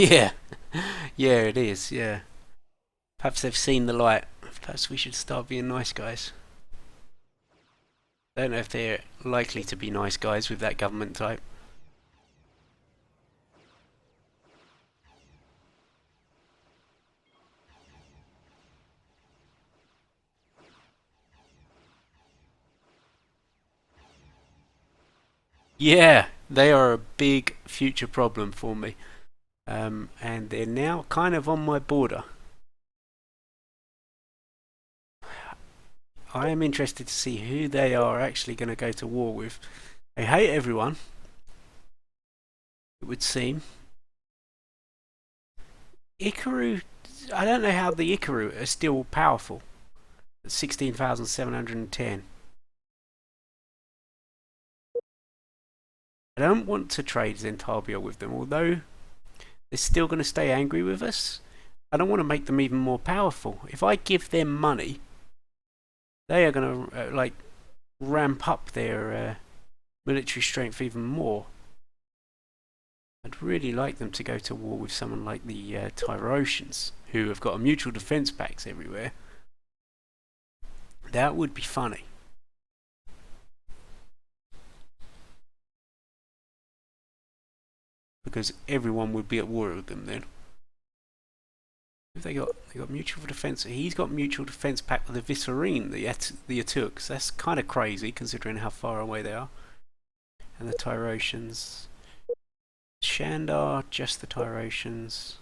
Yeah, yeah, it is. Yeah, perhaps they've seen the light. Perhaps we should start being nice guys. I don't know if they're likely to be nice guys with that government type. Yeah, they are a big future problem for me. And they're now kind of on my border. I am interested to see who they are actually going to go to war with. They hate everyone, it would seem. Ikaru, I don't know how the Ikaru are still powerful. 16,710. I don't want to trade Zentabia with them, although they're still going to stay angry with us. I don't want to make them even more powerful. If I give them money, they are going to like ramp up their military strength even more. I'd really like them to go to war with someone like the Tyrosians, who have got a mutual defence pacts everywhere. That would be funny. Because everyone would be at war with them then. If they got mutual defence. He's got mutual defence pact with the Visserine, the Aturks. That's kind of crazy considering how far away they are. And the Tyrosians. Shandar, just the Tyrosians.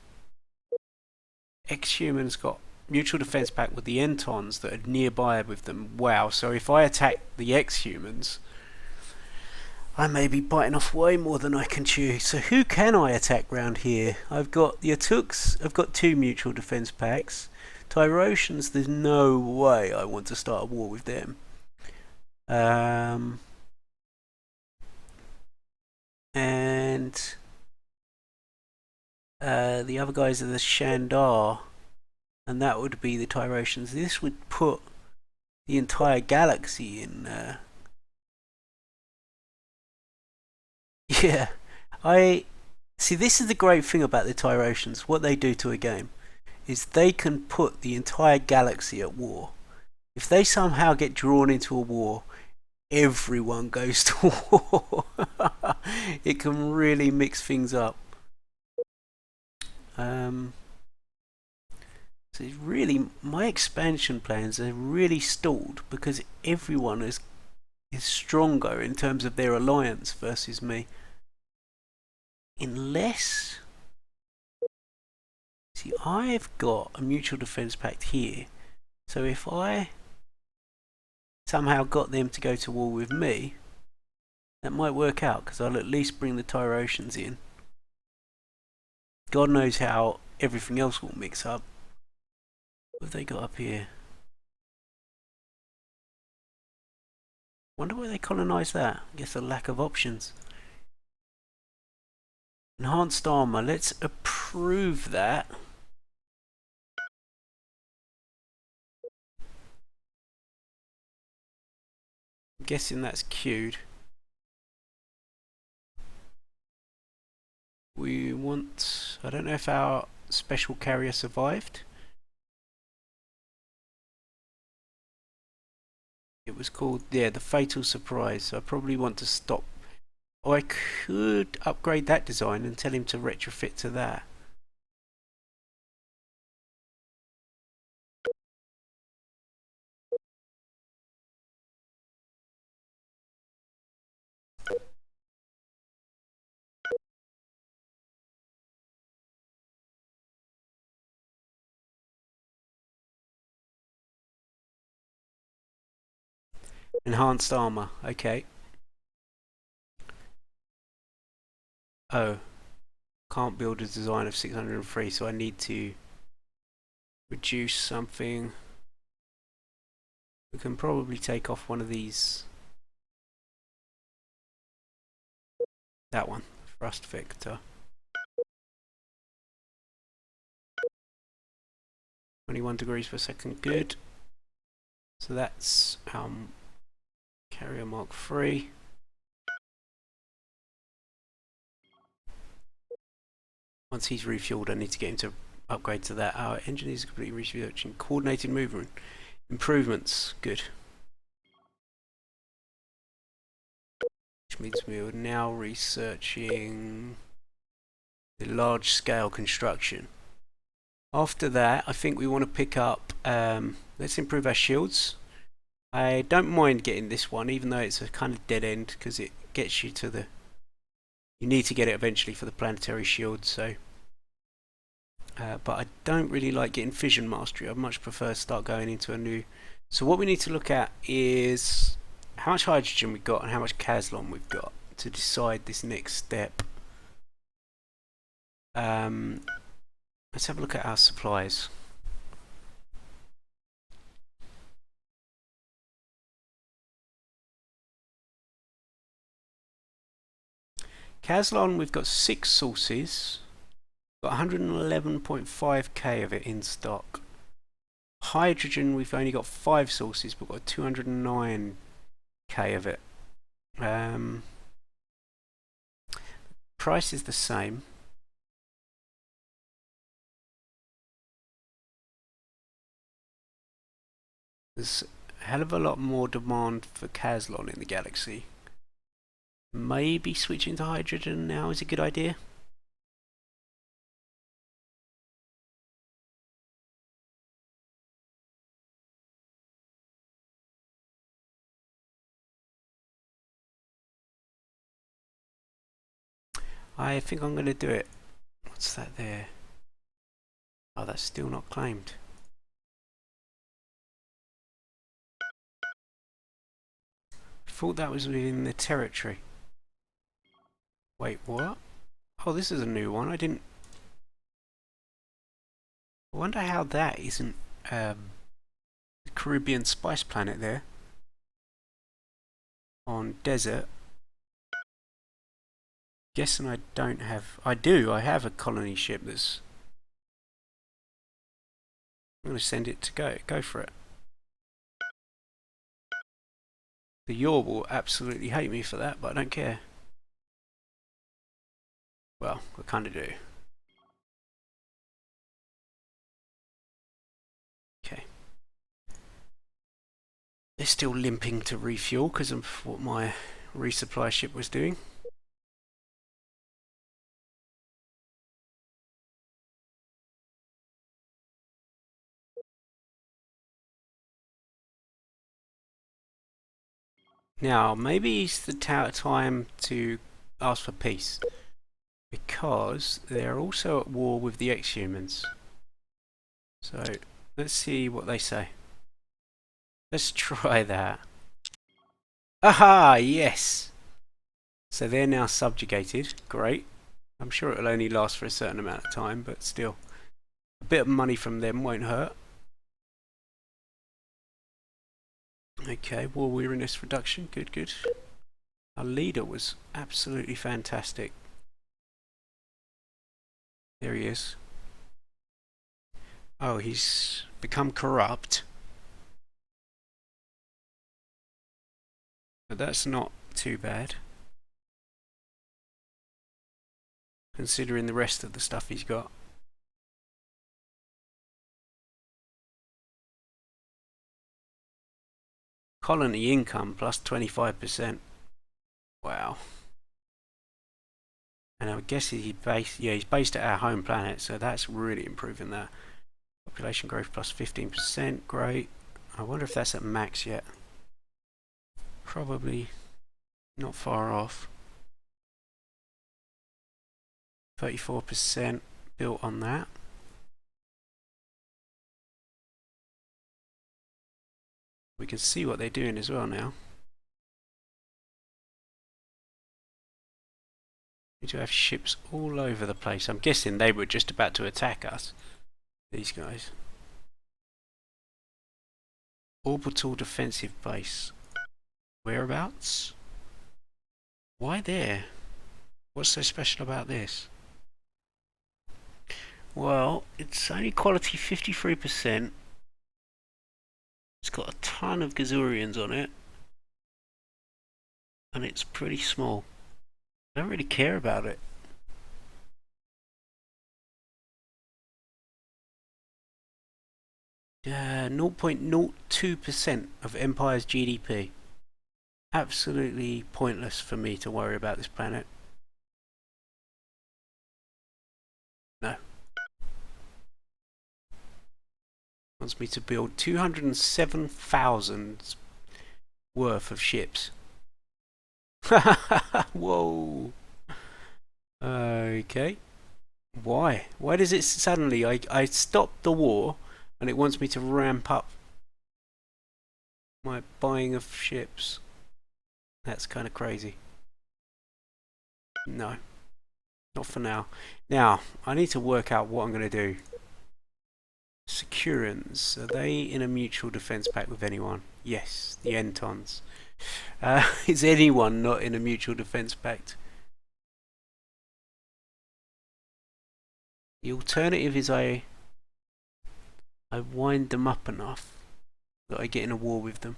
Ex-humans got mutual defence pact with the Entons that are nearby with them. Wow, so if I attack the ex-humans, I may be biting off way more than I can chew. So who can I attack round here? I've got the Atuks. I've got 2 mutual defence pacts. Tyrosians, there's no way I want to start a war with them. And the other guys are the Shandar, and that would be the Tyrosians. This would put the entire galaxy in. Yeah, I see. This is the great thing about the Tyrosians. What they do to a game is they can put the entire galaxy at war. If they somehow get drawn into a war, everyone goes to war. It can really mix things up. Um, so it's really, my expansion plans are really stalled because everyone is stronger in terms of their alliance versus me. Unless, see, I've got a mutual defence pact here. So if I somehow got them to go to war with me, that might work out because I'll at least bring the Tyrosians in. God knows how everything else will mix up. What have they got up here? Wonder why they colonised that. I guess a lack of options. Enhanced armour. Let's approve that. I'm guessing that's queued. We want... I don't know if our special carrier survived. It was called, yeah, the Fatal Surprise. So I probably want to stop. Or I could upgrade that design and tell him to retrofit to that. Enhanced armor. Okay. Oh, can't build a design of 603, so I need to reduce something. We can probably take off one of these. That one, thrust vector. 21 degrees per second, good. So that's carrier Mark 3. Once he's refueled, I need to get him to upgrade to that. Our engine is completely researching coordinated movement improvements. Good. Which means we are now researching the large scale construction. After that, I think we want to pick up, let's improve our shields. I don't mind getting this one, even though it's a kind of dead end, because it gets you to the, you need to get it eventually for the planetary shield, so. But I don't really like getting fission mastery. I much prefer start going into a new. So what we need to look at is how much hydrogen we've got and how much Caslon we've got to decide this next step. Let's have a look at our supplies. Caslon, we've got 6 sources. Got 111.5k of it in stock. Hydrogen, we've only got 5 sources, but got 209k of it. Price is the same. There's a hell of a lot more demand for Caslon in the galaxy. Maybe switching to hydrogen now is a good idea. I think I'm going to do it. What's that there? Oh, that's still not claimed. I thought that was within the territory. Wait, what? Oh, this is a new one. I didn't. I wonder how that isn't the Caribbean spice planet there on desert. Guessing I don't have. I do. I have a colony ship that's. I'm going to send it to go for it. The Yor will absolutely hate me for that, but I don't care. Well, I kind of do. Okay. They're still limping to refuel because of what my resupply ship was doing. Now, maybe it's the time to ask for peace, because they're also at war with the Ex-Humans. So, let's see what they say. Let's try that. Aha! Yes! So they're now subjugated. Great. I'm sure it'll only last for a certain amount of time, but still. A bit of money from them won't hurt. Okay, war weariness reduction. Good, good. Our leader was absolutely fantastic. There he is. Oh, he's become corrupt. But that's not too bad, considering the rest of the stuff he's got. Colony income plus 25%. Wow. And I guess he's based at our home planet, so that's really improving that. Population growth plus 15%, great. I wonder if that's at max yet. Probably not far off. 34% built on that. We can see what they're doing as well now. We do have ships all over the place. I'm guessing they were just about to attack us. These guys. Orbital defensive base. Whereabouts? Why there? What's so special about this? Well, it's only quality 53%. It's got a ton of Gazurians on it. And it's pretty small. I don't really care about it. 0.02% of Empire's GDP. Absolutely pointless for me to worry about this planet. No. Wants me to build 207,000 worth of ships. Whoa. Okay. Why? Why does it suddenly... I stopped the war and it wants me to ramp up my buying of ships. That's kind of crazy. No. Not for now. Now, I need to work out what I'm going to do. Securans. Are they in a mutual defence pact with anyone? Yes, the Entons. Is anyone not in a mutual defence pact? The alternative is I wind them up enough that I get in a war with them.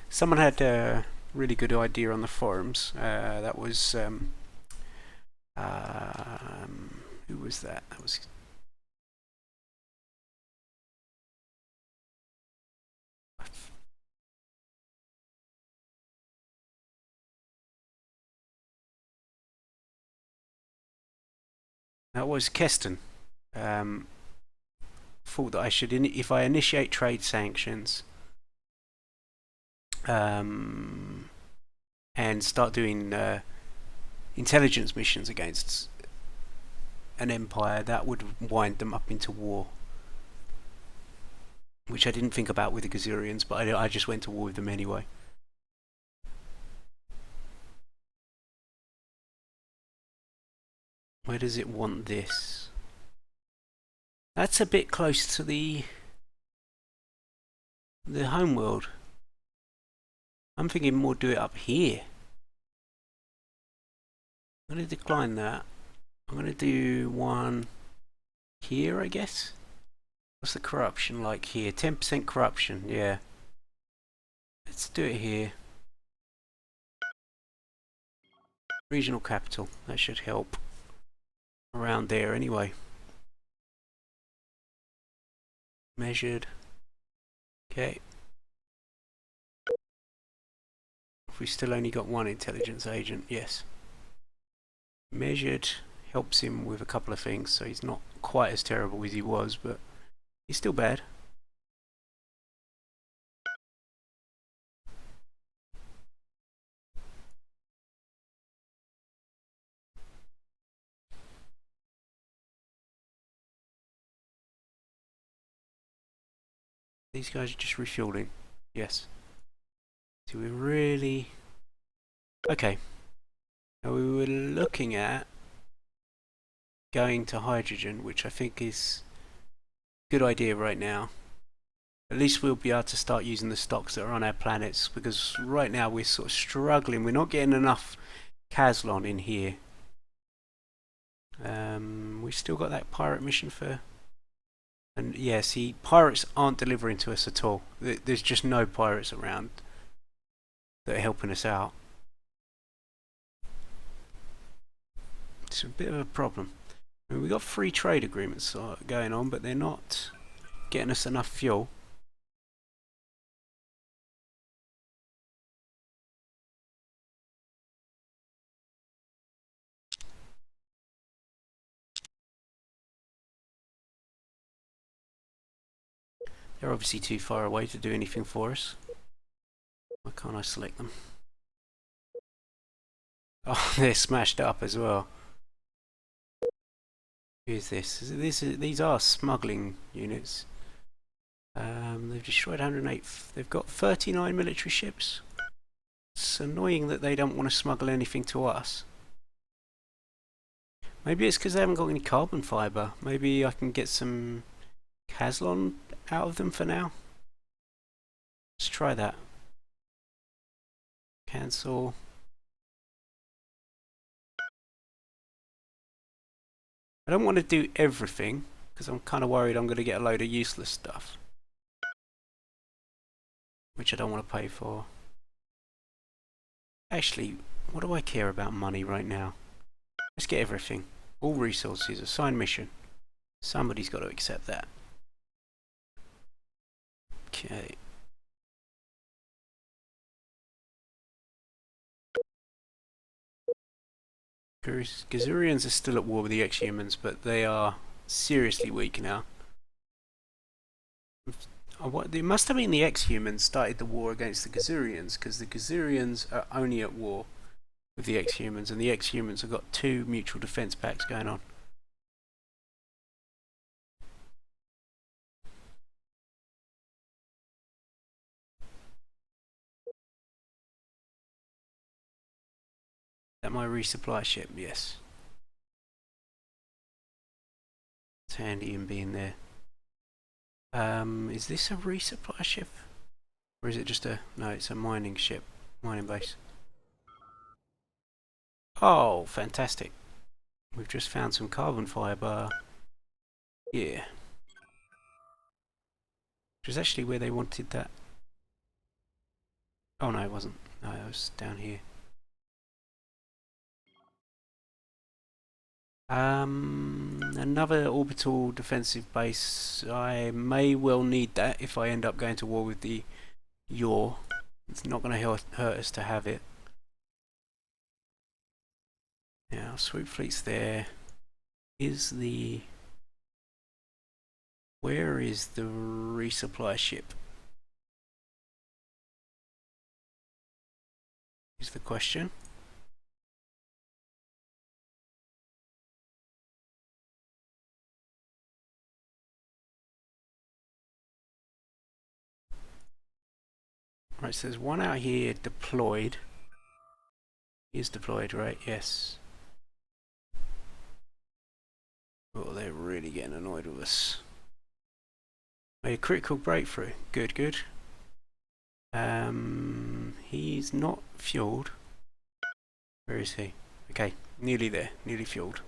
Someone had a really good idea on the forums. That was who was that? That was Keston. Thought that I should, if I initiate trade sanctions, and start doing intelligence missions against an empire, that would wind them up into war. Which I didn't think about with the Gazurians, but I just went to war with them anyway. Where does it want this? That's a bit close to the homeworld. I'm thinking more do it up here. I'm going to decline that. I'm going to do one here, I guess. What's the corruption like here? 10% corruption, yeah. Let's do it here. Regional capital, that should help. Around there anyway. Measured. Okay. If we still only got one intelligence agent, yes. Measured helps him with a couple of things, so he's not quite as terrible as he was, but he's still bad. These guys are just refueling. Yes. So we're really... Okay. Now we were looking at going to hydrogen, which I think is a good idea right now. At least we'll be able to start using the stocks that are on our planets, because right now we're sort of struggling. We're not getting enough Caslon in here. We've still got that pirate mission for... And yeah, see, pirates aren't delivering to us at all. There's just no pirates around that are helping us out. It's a bit of a problem. I mean, we've got free trade agreements going on, but they're not getting us enough fuel. They're obviously too far away to do anything for us. Why can't I select them? Oh, they're smashed up as well. Who is this? These are smuggling units. They've destroyed 108. They've got 39 military ships. It's annoying that they don't want to smuggle anything to us. Maybe it's because they haven't got any carbon fibre. Maybe I can get some Caslon out of them for now. Let's try that. Cancel. I don't want to do everything because I'm kind of worried I'm going to get a load of useless stuff, which I don't want to pay for. Actually, what do I care about money right now? Let's get everything. All resources, assigned mission. Somebody's got to accept that. Okay. Gazurians are still at war with the Ex-Humans, but they are seriously weak now. It must have been the Ex-Humans started the war against the Gazurians, because the Gazurians are only at war with the Ex-Humans, and the Ex-Humans have got 2 mutual defense pacts going on. Is that my resupply ship? Yes. It's handy in being there. Is this a resupply ship? Or is it just a... No, it's a mining ship. Mining base. Oh, fantastic. We've just found some carbon fibre. Yeah. Which was actually where they wanted that. Oh no, it wasn't. No, it was down here. Another orbital defensive base. I may well need that if I end up going to war with the Yor. It's not going to hurt us to have it. Now, swoop fleet's there. Where is the resupply ship? Is the question. Right, so there's one out here deployed. He is deployed, right? Yes. Oh, they're really getting annoyed with us. Made a critical breakthrough. Good, good. He's not fueled. Where is he? Okay, nearly there. Nearly fueled.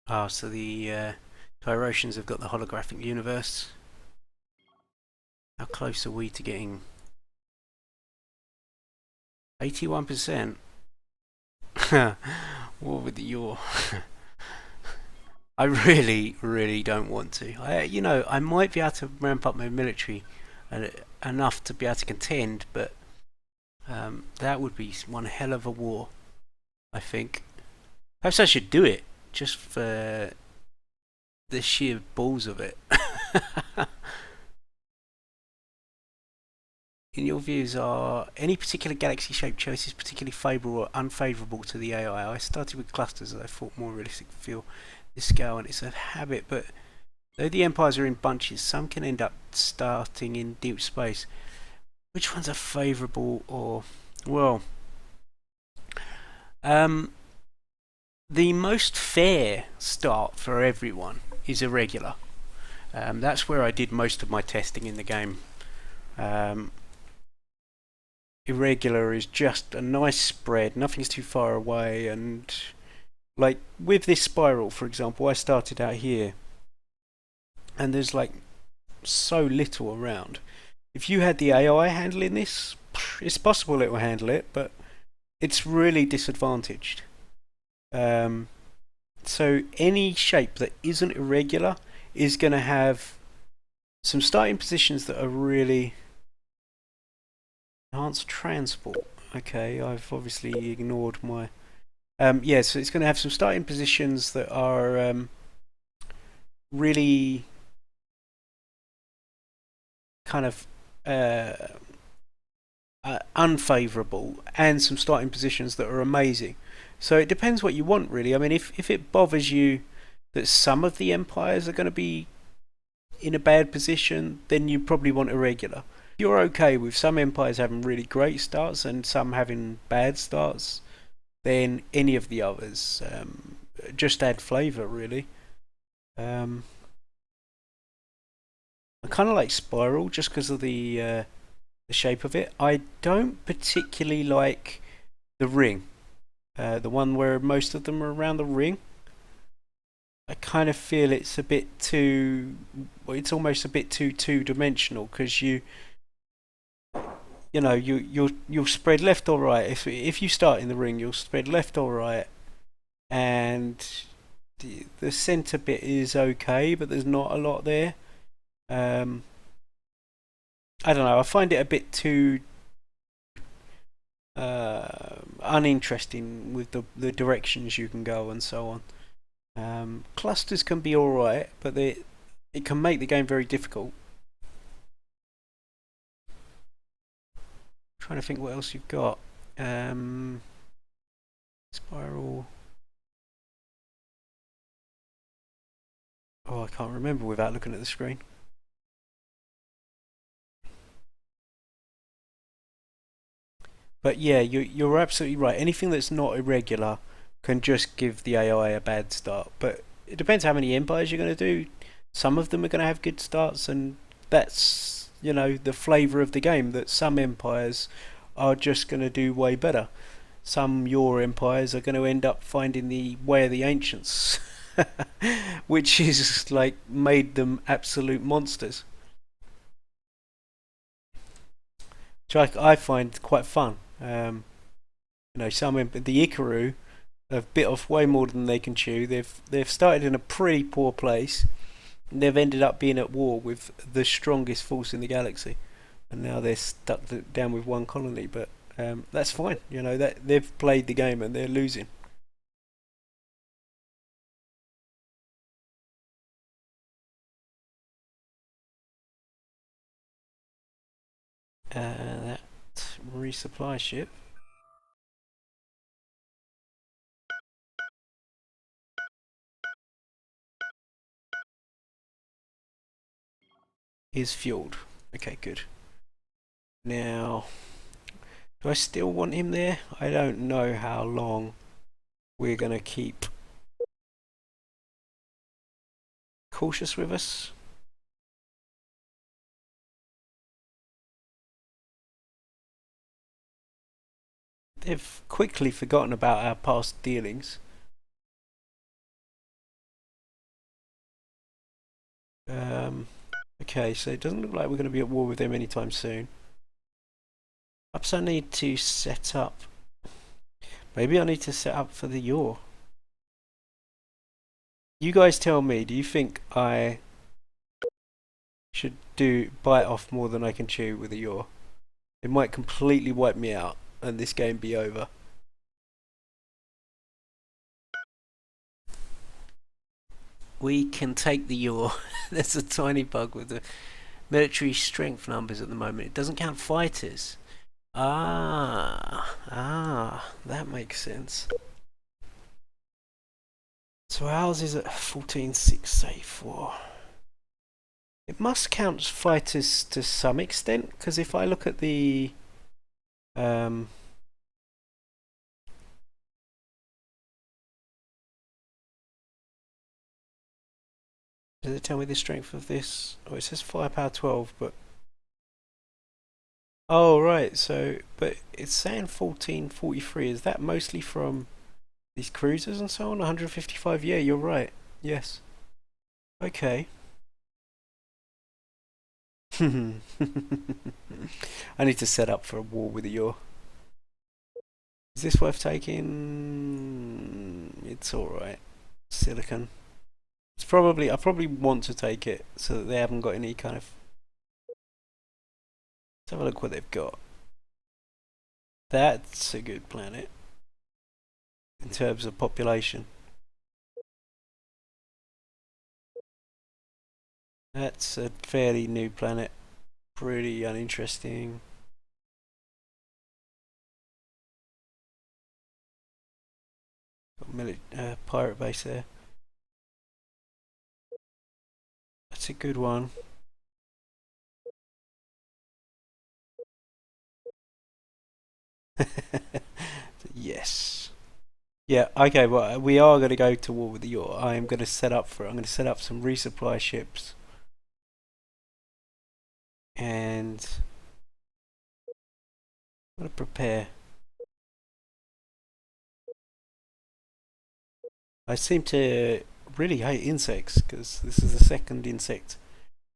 Ah, so the Tyrotians have got the holographic universe. How close are we to getting 81%? War with the Yor. I really, really don't want to. I might be able to ramp up my military enough to be able to contend, but that would be one hell of a war, I think. Perhaps I should do it, just for the sheer balls of it. In your views, are any particular galaxy shape choices particularly favourable or unfavourable to the AI? I started with clusters as I thought more realistic to feel this scale, and it's a habit, but though the empires are in bunches, some can end up starting in deep space. Which ones are favourable or... Well... the most fair start for everyone is irregular. That's where I did most of my testing in the game. Irregular is just a nice spread, nothing's too far away, and like with this spiral, for example, I started out here and there's like so little around. If you had the AI handling this, it's possible it will handle it, but it's really disadvantaged. So any shape that isn't irregular is going to have some starting positions that are really... Enhanced transport. Okay, I've obviously ignored my... yeah, so it's going to have some starting positions that are really kind of unfavourable, and some starting positions that are amazing. So it depends what you want, really. I mean, if it bothers you that some of the empires are going to be in a bad position, then you probably want irregular. If you're okay with some empires having really great starts and some having bad starts, then any of the others just add flavour, really. I kind of like Spiral just because of the shape of it. I don't particularly like the ring, the one where most of them are around the ring. I kind of feel it's a bit too. Well, it's almost a bit too two-dimensional because you know you'll spread left or right. If you start in the ring, you'll spread left or right, and the center bit is okay, but there's not a lot there. Um, I don't know. I find it a bit too uninteresting with the directions you can go and so on. Clusters can be alright, but it can make the game very difficult. Trying to think what else you've got. Spiral. Oh, I can't remember without looking at the screen. But yeah, you're absolutely right. Anything that's not irregular can just give the AI a bad start. But it depends how many empires you're going to do. Some of them are going to have good starts, and that's the flavour of the game. That some empires are just going to do way better. Some your empires are going to end up finding the way of the ancients, which is like made them absolute monsters. Which I find quite fun. Some the Ikaru have bit off way more than they can chew. They've started in a pretty poor place. And they've ended up being at war with the strongest force in the galaxy, and now they're stuck down with one colony. But that's fine. That they've played the game and they're losing. That resupply ship is fueled. Okay, good. Now, do I still want him there? I don't know how long we're going to keep cautious with us. They've quickly forgotten about our past dealings. Okay, so it doesn't look like we're going to be at war with them anytime soon. Perhaps I need to set up. Maybe I need to set up for the yaw. You guys tell me, do you think I should bite off more than I can chew with a yaw? It might completely wipe me out and this game be over. We can take the yaw. There's a tiny bug with the military strength numbers at the moment. It doesn't count fighters. That makes sense. So ours is at 14,684. It must count fighters to some extent, because if I look at the does it tell me the strength of this? Oh, it says firepower 12, but oh right, but it's saying 1443. Is that mostly from these cruisers and so on? 155. Yeah, you're right. Yes. Okay. I need to set up for a war with a yaw. Is this worth taking? It's alright. Silicon. I probably want to take it so that they haven't got any kind of. Let's have a look what they've got. That's a good planet in terms of population. That's a fairly new planet. Pretty uninteresting. Got pirate base there. That's a good one. Yes. Yeah, okay, well, we are going to go to war with the yaw. I'm going to set up some resupply ships. I'm going to prepare. I seem to really hate insects because this is the second insect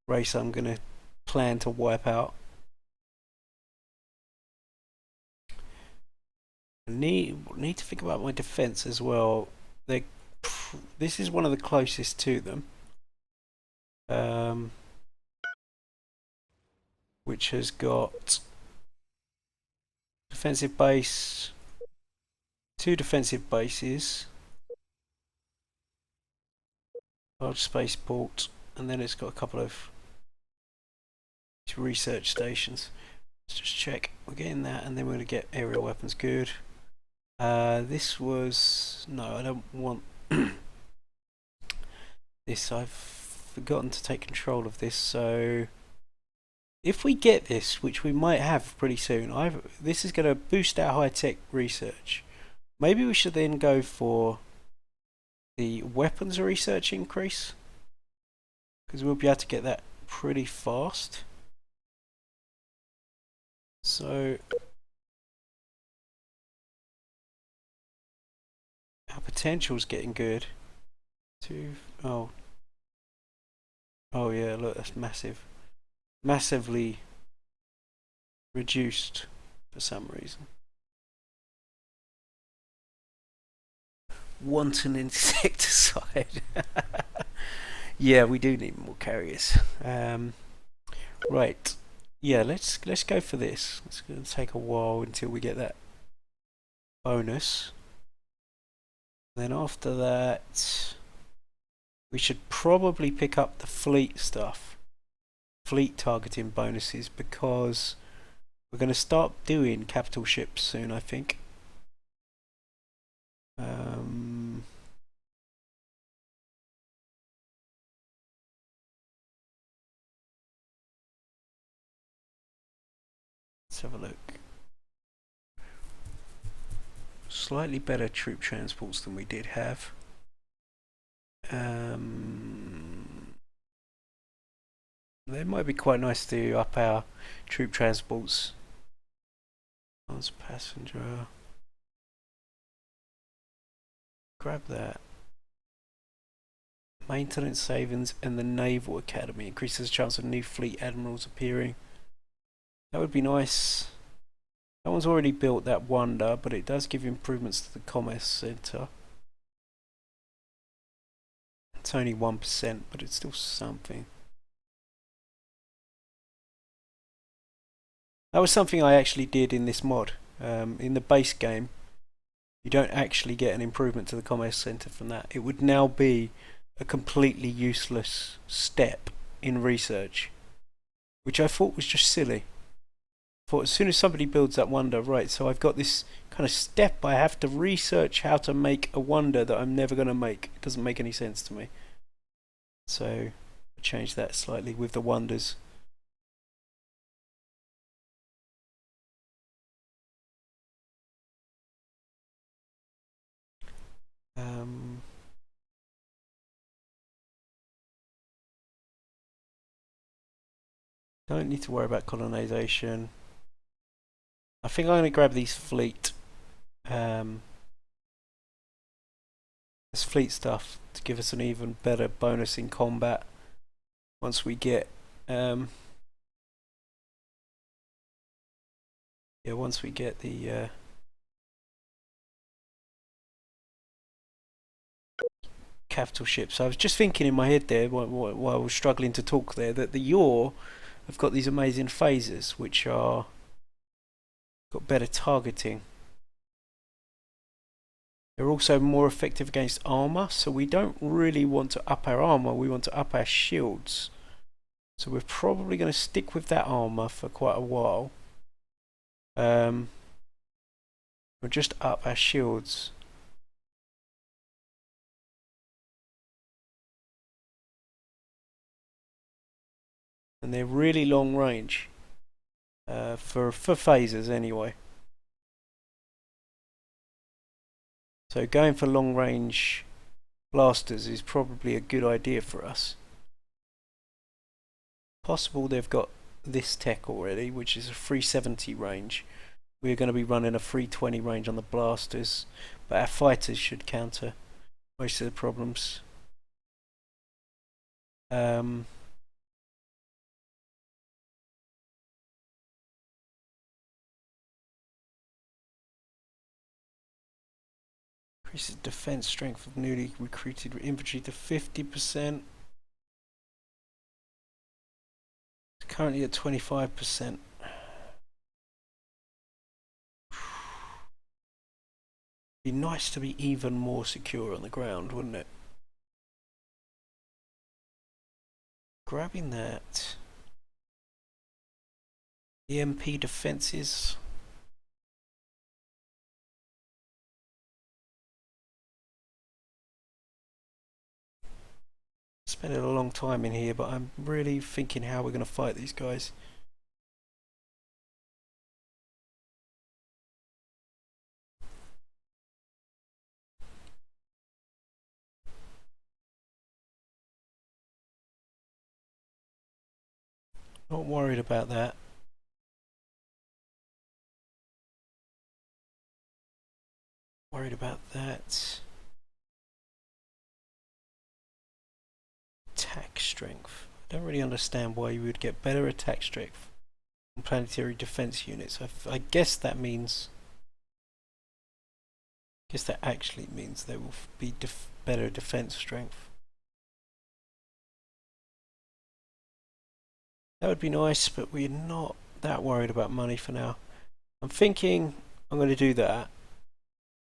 race I'm going to plan to wipe out. I need to think about my defense as well. This is one of the closest to them, which has got defensive base, 2 defensive bases, large spaceport, and then it's got a couple of research stations. Let's just check. We're getting that, and then we're going to get aerial weapons. Good. This was... no, I don't want this. I've forgotten to take control of this, so if we get this, which we might have pretty soon, this is going to boost our high-tech research. Maybe we should then go for the weapons research increase, because we'll be able to get that pretty fast. So our potential's getting good. Oh yeah, look, that's massive. Massively reduced for some reason. Wanton insecticide. Yeah, we do need more carriers. Right. Yeah, let's go for this. It's going to take a while until we get that bonus. Then after that, we should probably pick up the fleet stuff, fleet targeting bonuses, because we're going to start doing capital ships soon, I think. Let's have a look. Slightly better troop transports than we did have. They might be quite nice to up our troop transports. As passenger. Grab that. Maintenance savings and the Naval Academy increases the chance of new fleet admirals appearing. That would be nice. That one's already built, that Wonder, but it does give improvements to the Commerce Centre. It's only 1%, but it's still something. That was something I actually did in this mod. In the base game, you don't actually get an improvement to the Commerce Centre from that. It would now be a completely useless step in research, which I thought was just silly. For as soon as somebody builds that Wonder, right, so I've got this kind of step, I have to research how to make a Wonder that I'm never going to make. It doesn't make any sense to me. So I changed that slightly with the Wonders. Don't need to worry about colonization. I think I'm going to grab these fleet. This fleet stuff to give us an even better bonus in combat once we get once we get the capital ships. So I was just thinking in my head there while I was struggling to talk there that the Yor have got these amazing phasers which are got better targeting. They're also more effective against armor, so we don't really want to up our armor, we want to up our shields. So we're probably going to stick with that armor for quite a while. We'll just up our shields. And they're really long range for phasers anyway. So going for long range blasters is probably a good idea for us. Possible they've got this tech already, which is a 370 range, we're going to be running a 320 range on the blasters, but our fighters should counter most of the problems. Increases defense strength of newly recruited infantry to 50%. It's currently at 25%. Be nice to be even more secure on the ground, wouldn't it? Grabbing that. EMP defenses. Spending a long time in here, but I'm really thinking how we're going to fight these guys. Not worried about that. Worried about that. Attack strength. I don't really understand why you would get better attack strength from planetary defense units. I guess that means. I guess that actually means they will be better defense strength. That would be nice, but we're not that worried about money for now. I'm thinking I'm going to do that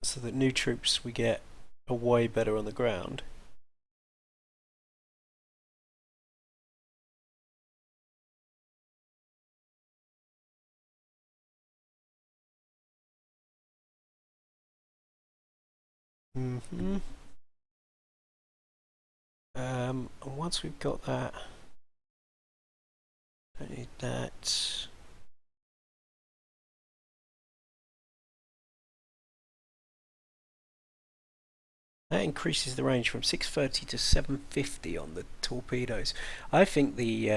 so that new troops we get are way better on the ground. And once we've got that, don't need that. That increases the range from 630 to 750 on the torpedoes. I think the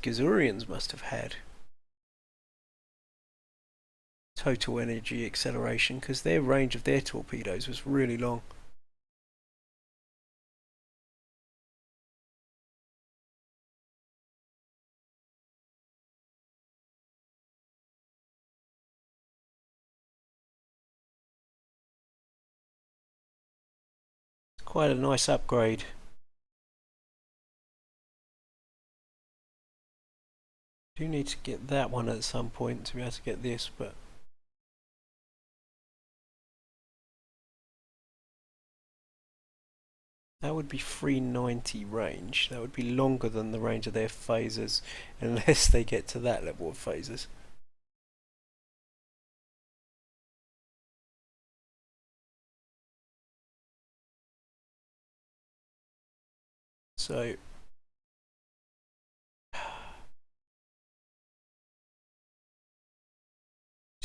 Gazurians must have had total energy acceleration because their range of their torpedoes was really long. It's quite a nice upgrade. Do need to get that one at some point to be able to get this, but that would be 390 range. That would be longer than the range of their phasers, unless they get to that level of phasers. So let's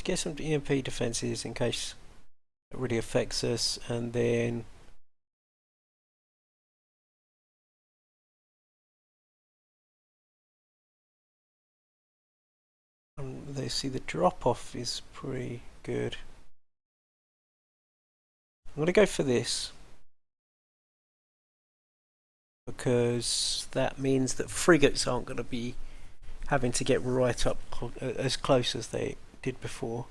get some EMP defenses in case it really affects us, and then they see the drop off is pretty good. I'm going to go for this because that means that frigates aren't going to be having to get right up as close as they did before.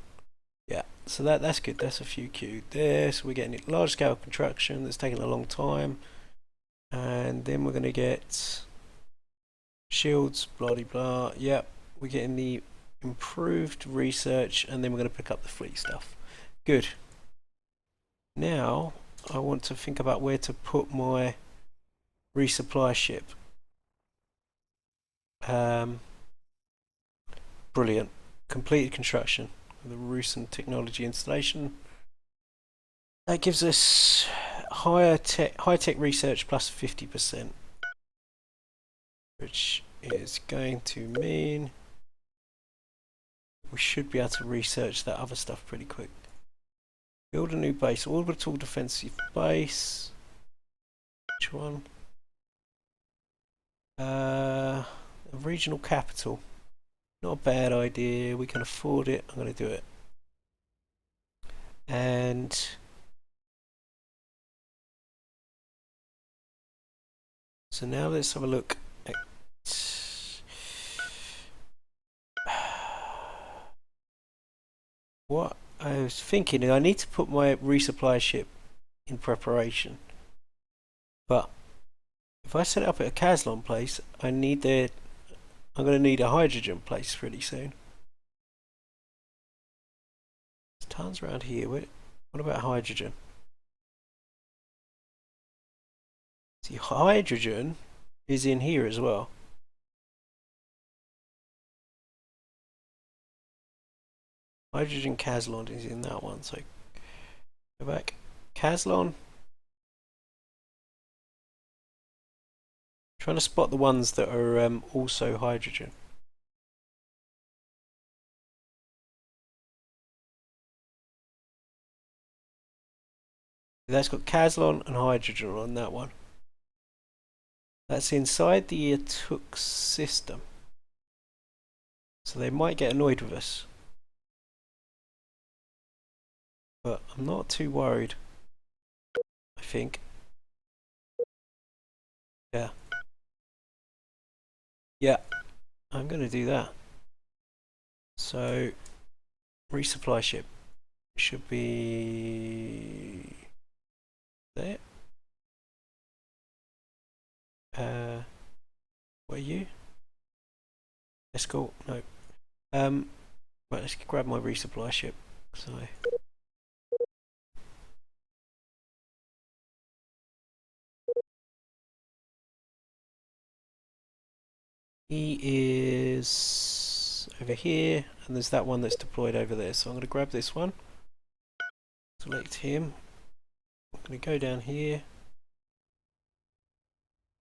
Yeah, so that's good. That's a few Q there. So we're getting large scale construction that's taking a long time, and then we're going to get shields, blah de blah. Yep, we're getting the improved research, and then we're going to pick up the fleet stuff. Good. Now I want to think about where to put my resupply ship. Brilliant. Completed construction of the Rusan technology installation. That gives us high tech research plus 50%, which is going to mean we should be able to research that other stuff pretty quick. Build a new base, orbital defensive base. Which one? A regional capital. Not a bad idea. We can afford it. I'm going to do it. And so now let's have a look at what I was thinking. I need to put my resupply ship in preparation. But if I set it up at a Caslon place, I'm going to need a hydrogen place pretty soon. There's tons around here. What about hydrogen? See, hydrogen is in here as well. Hydrogen Caslon is in that one, so go back. Caslon. Trying to spot the ones that are also hydrogen. That's got Caslon and hydrogen on that one. That's inside the Irtuk system. So they might get annoyed with us. But I'm not too worried. I think. Yeah. Yeah. I'm going to do that. So, resupply ship should be there. What are you? Escort? No. Right, let's grab my resupply ship. So. He is over here, and there's that one that's deployed over there. So I'm going to grab this one. Select him. I'm going to go down here.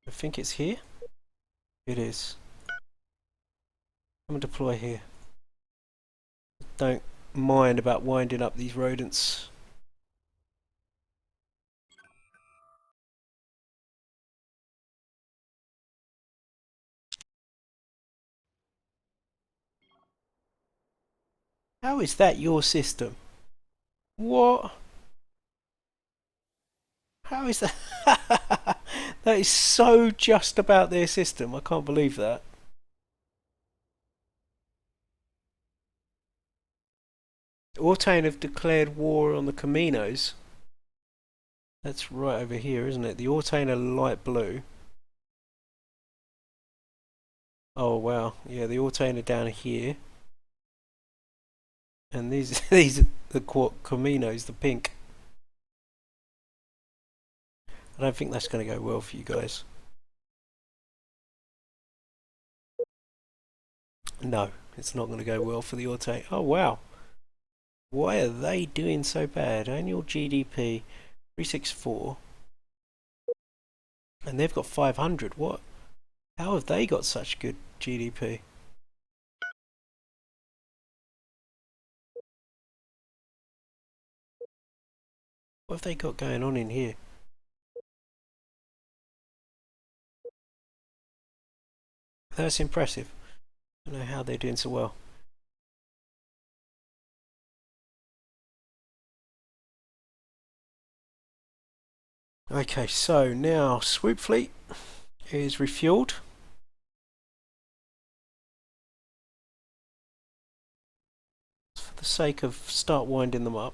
I think it's here. It is. I'm going to deploy here. Don't mind about winding up these rodents. How is that your system? What? How is that? That is so just about their system. I can't believe that. Ortain have declared war on the Caminos. That's right over here, isn't it? The Ortain are light blue. Oh wow, yeah, the Ortain are down here. And these are the Caminos, the pink. I don't think that's going to go well for you guys. No, it's not going to go well for the Ortain. Oh wow. Why are they doing so bad? Annual GDP 364. And they've got 500. What? How have they got such good GDP? What have they got going on in here? That's impressive. I don't know how they're doing so well. Okay, so now Swoop Fleet is refueled. For the sake of start winding them up.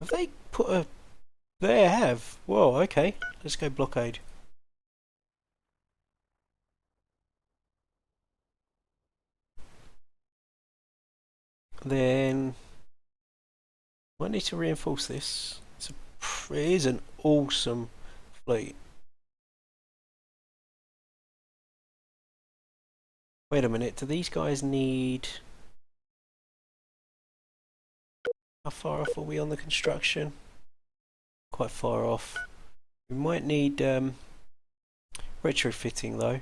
Have they put a... They have. Whoa, okay. Let's go blockade. Then... Might need to reinforce this. It is an awesome fleet. Wait a minute, do these guys need... How far off are we on the construction? Quite far off. We might need retrofitting though,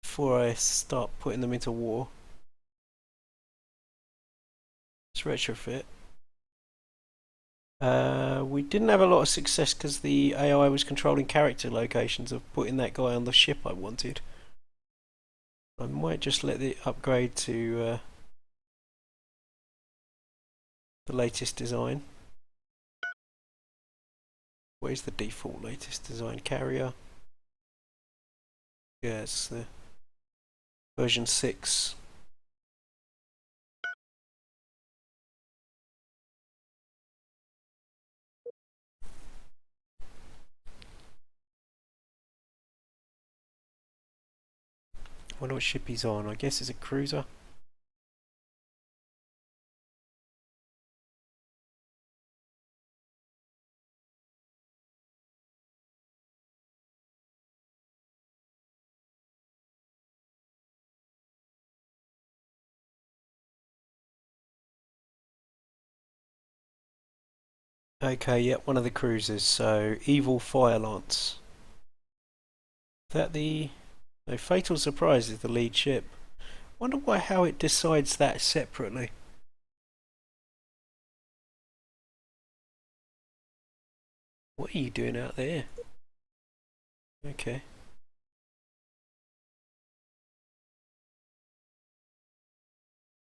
before I start putting them into war. Let's retrofit. We didn't have a lot of success because the AI was controlling character locations of putting that guy on the ship I wanted. I might just let it upgrade to the latest design. Where's the default latest design carrier? Yeah, it's the version 6. Wonder what ship he's on. I guess it's a cruiser. Okay, yeah, one of the cruisers. So, Evil Fire Lance. Is that the... No, Fatal Surprise is the lead ship. Wonder how it decides that separately. What are you doing out there? Okay.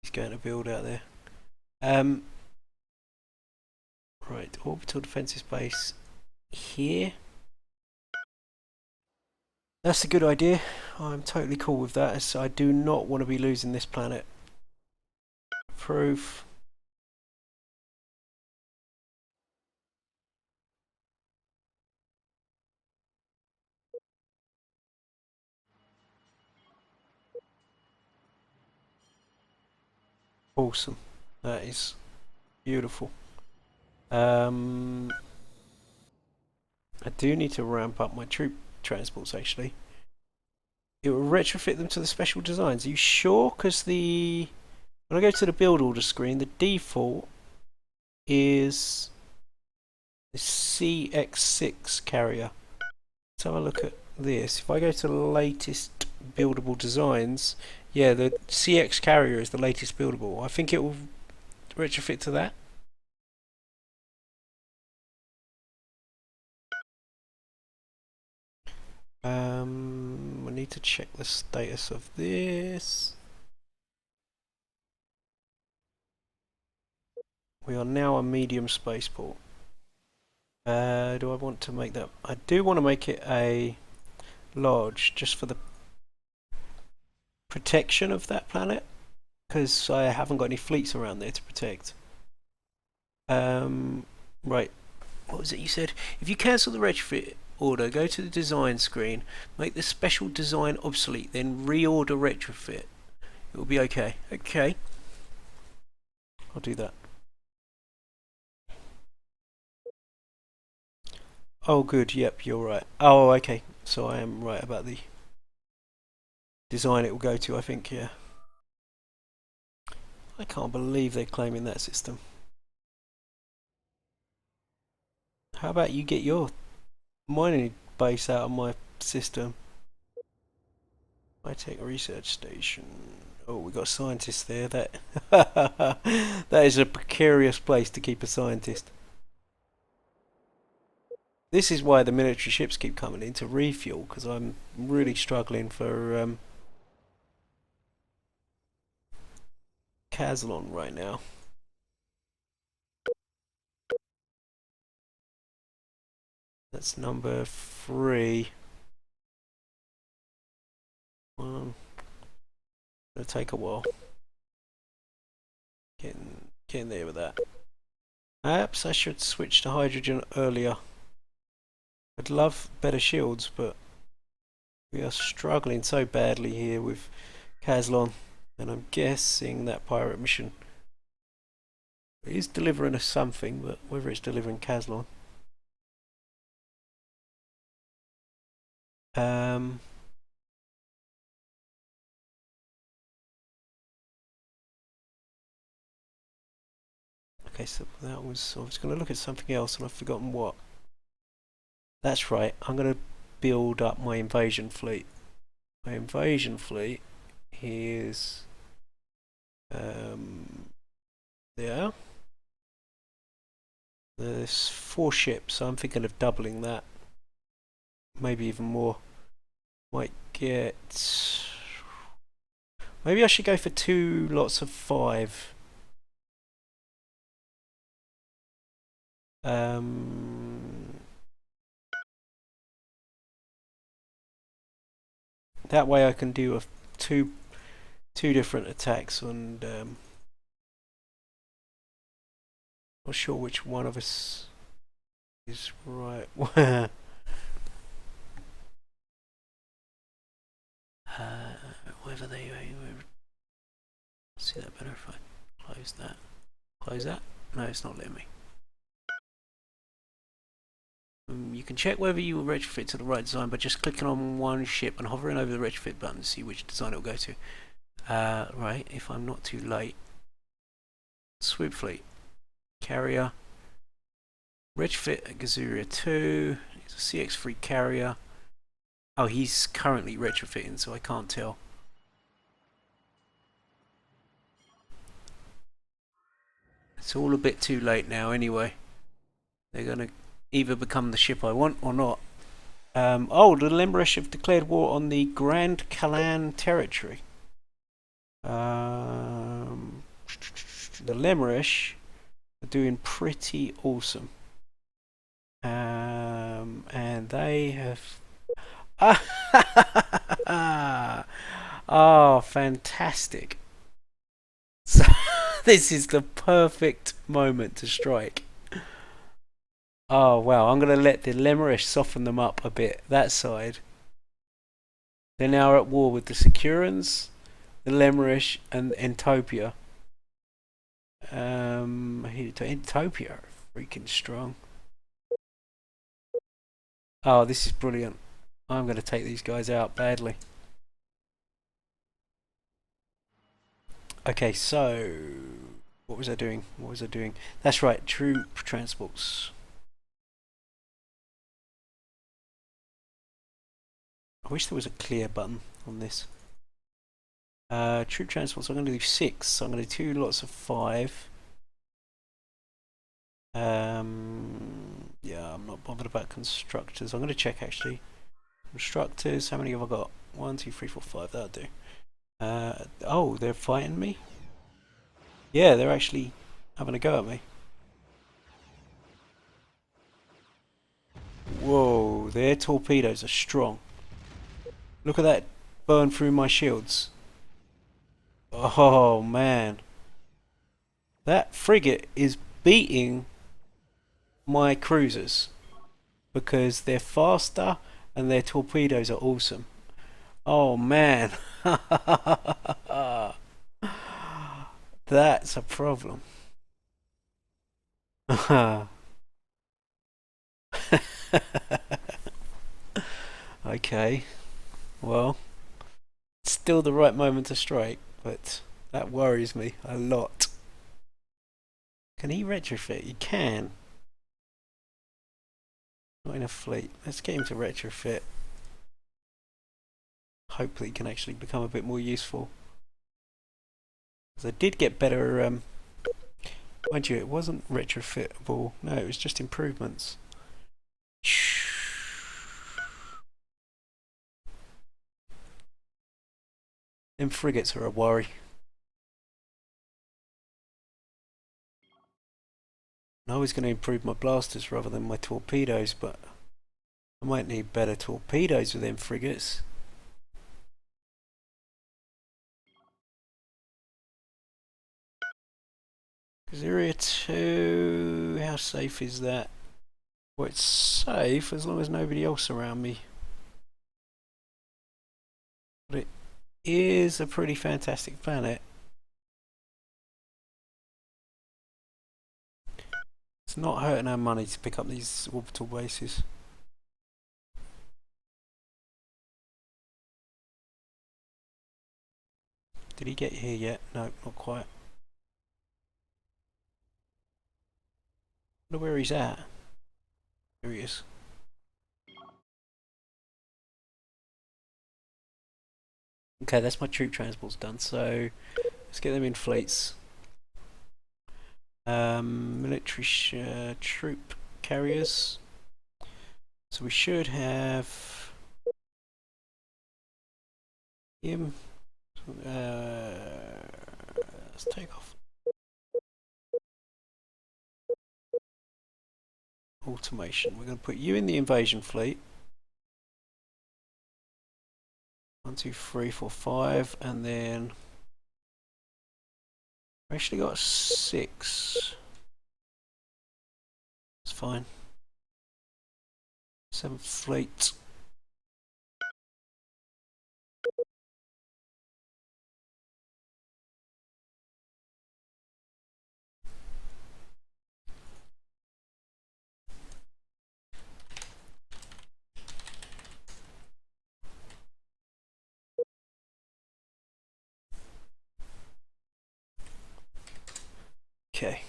He's going to build out there. Right, orbital defensive base here. That's a good idea. I'm totally cool with that, as I do not want to be losing this planet. Approve. Awesome. That is beautiful. I do need to ramp up my troop transports actually. It will retrofit them to the special designs. Are you sure? Because when I go to the build order screen, the default is the CX6 carrier. Let's have a look at this. If I go to the latest buildable designs, yeah, the CX carrier is the latest buildable. I think it will retrofit to that. I need to check the status of this. We are now a medium spaceport. Do I want to make that? I do want to make it a large, just for the protection of that planet, because I haven't got any fleets around there to protect. Right. What was it you said? If you cancel the retrofit order, go to the design screen, make the special design obsolete, then reorder retrofit. It will be okay. Okay. I'll do that. Oh, good. Yep, you're right. Oh, okay. So I am right about the design it will go to, I think, yeah. I can't believe they're claiming that system. How about you get your mining base out of my system? High-tech research station. Oh, we got scientists there. That that is a precarious place to keep a scientist. This is why the military ships keep coming in to refuel, because I'm really struggling for Caslon right now. That's number 3. It'll take a while. Getting there with that. Perhaps I should switch to hydrogen earlier. I'd love better shields, but we are struggling so badly here with Caslon, and I'm guessing that pirate mission is delivering us something, but whether it's delivering Caslon. Okay, so that was... I was going to look at something else and I've forgotten what. That's right, I'm going to build up my invasion fleet. My invasion fleet is... there. There's 4 ships, so I'm thinking of doubling that. Maybe even more. Might get... Maybe I should go for 2 lots of 5. That way I can do two different attacks, and not sure which one of us is right. Whether they see that better if I close that. Close that? No, it's not letting me. You can check whether you will retrofit to the right design by just clicking on one ship and hovering over the retrofit button to see which design it will go to. Right, if I'm not too late. Swoop Fleet. Carrier. Retrofit at Gazuria 2. He's a CX-3 carrier. Oh, he's currently retrofitting, so I can't tell. It's all a bit too late now anyway. They're going to either become the ship I want or not. Oh, the Lemurish have declared war on the Grand Kalan territory. The Lemurish are doing pretty awesome. And they have... Oh, fantastic. So, this is the perfect moment to strike. Oh wow, I'm going to let the Lemurish soften them up a bit, that side. They're now at war with the Securans, the Lemurish, and Entopia. Entopia are freaking strong. Oh, this is brilliant. I'm going to take these guys out badly. Okay, so... What was I doing? That's right, troop transports. I wish there was a clear button on this. Troop transports, I'm going to do 6. So I'm going to do 2 lots of 5. Yeah, I'm not bothered about constructors. I'm going to check actually. Constructors, how many have I got? 1, 2, 3, 4, 5, that'll do. Oh, they're fighting me? Yeah, they're actually having a go at me. Whoa, their torpedoes are strong. Look at that burn through my shields. Oh man. That frigate is beating my cruisers because they're faster and their torpedoes are awesome. Oh man. That's a problem. Okay. Well, still the right moment to strike, but that worries me a lot. Can he retrofit? He can. Not in a fleet. Let's get him to retrofit. Hopefully he can actually become a bit more useful. Because I did get better, mind you, it wasn't retrofitable. No, it was just improvements. Them frigates are a worry. I was going to improve my blasters rather than my torpedoes, but I might need better torpedoes with them frigates. Gazuria 2, how safe is that? Well, it's safe as long as nobody else around me. But it is a pretty fantastic planet. It's not hurting our money to pick up these orbital bases. Did he get here yet? No, not quite. I wonder where he's at. There he is. Okay, that's my troop transports done, so let's get them in fleets. Military troop carriers. So we should have him. Let's take off automation. We're going to put you in the invasion fleet. 1, 2, 3, 4, 5, and then we actually got 6. It's fine. 7th fleet. Okay.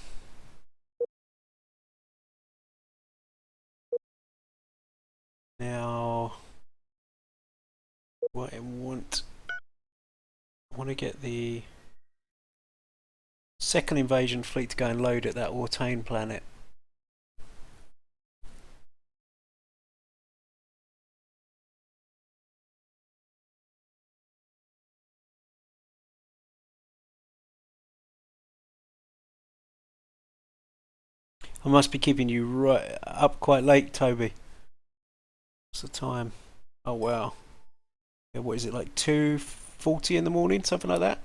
Now, what I want to get the 2nd invasion fleet to go and load at that Ortane planet. I must be keeping you right up quite late, Toby. What's the time? Oh wow. Yeah, what is it, like 2:40 in the morning, something like that?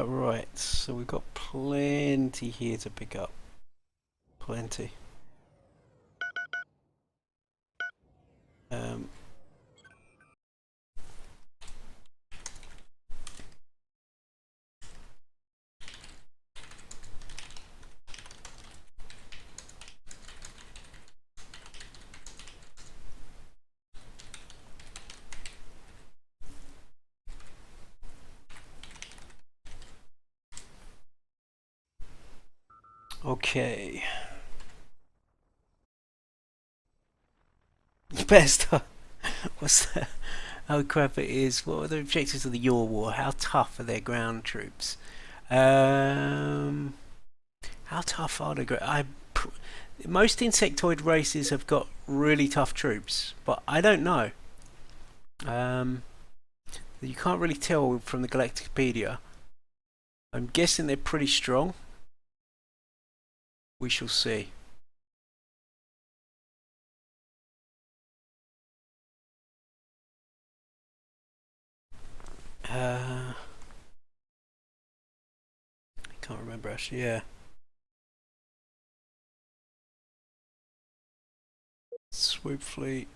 Right, so we've got plenty here to pick up. Plenty. Um, okay. Best. What's that? How crap it is. What are the objectives of the Your War? How tough are their ground troops? How tough are they? Most insectoid races have got really tough troops, but I don't know. You can't really tell from the Galactipedia. I'm guessing they're pretty strong. We shall see. I can't remember actually. Yeah. Swoop fleet.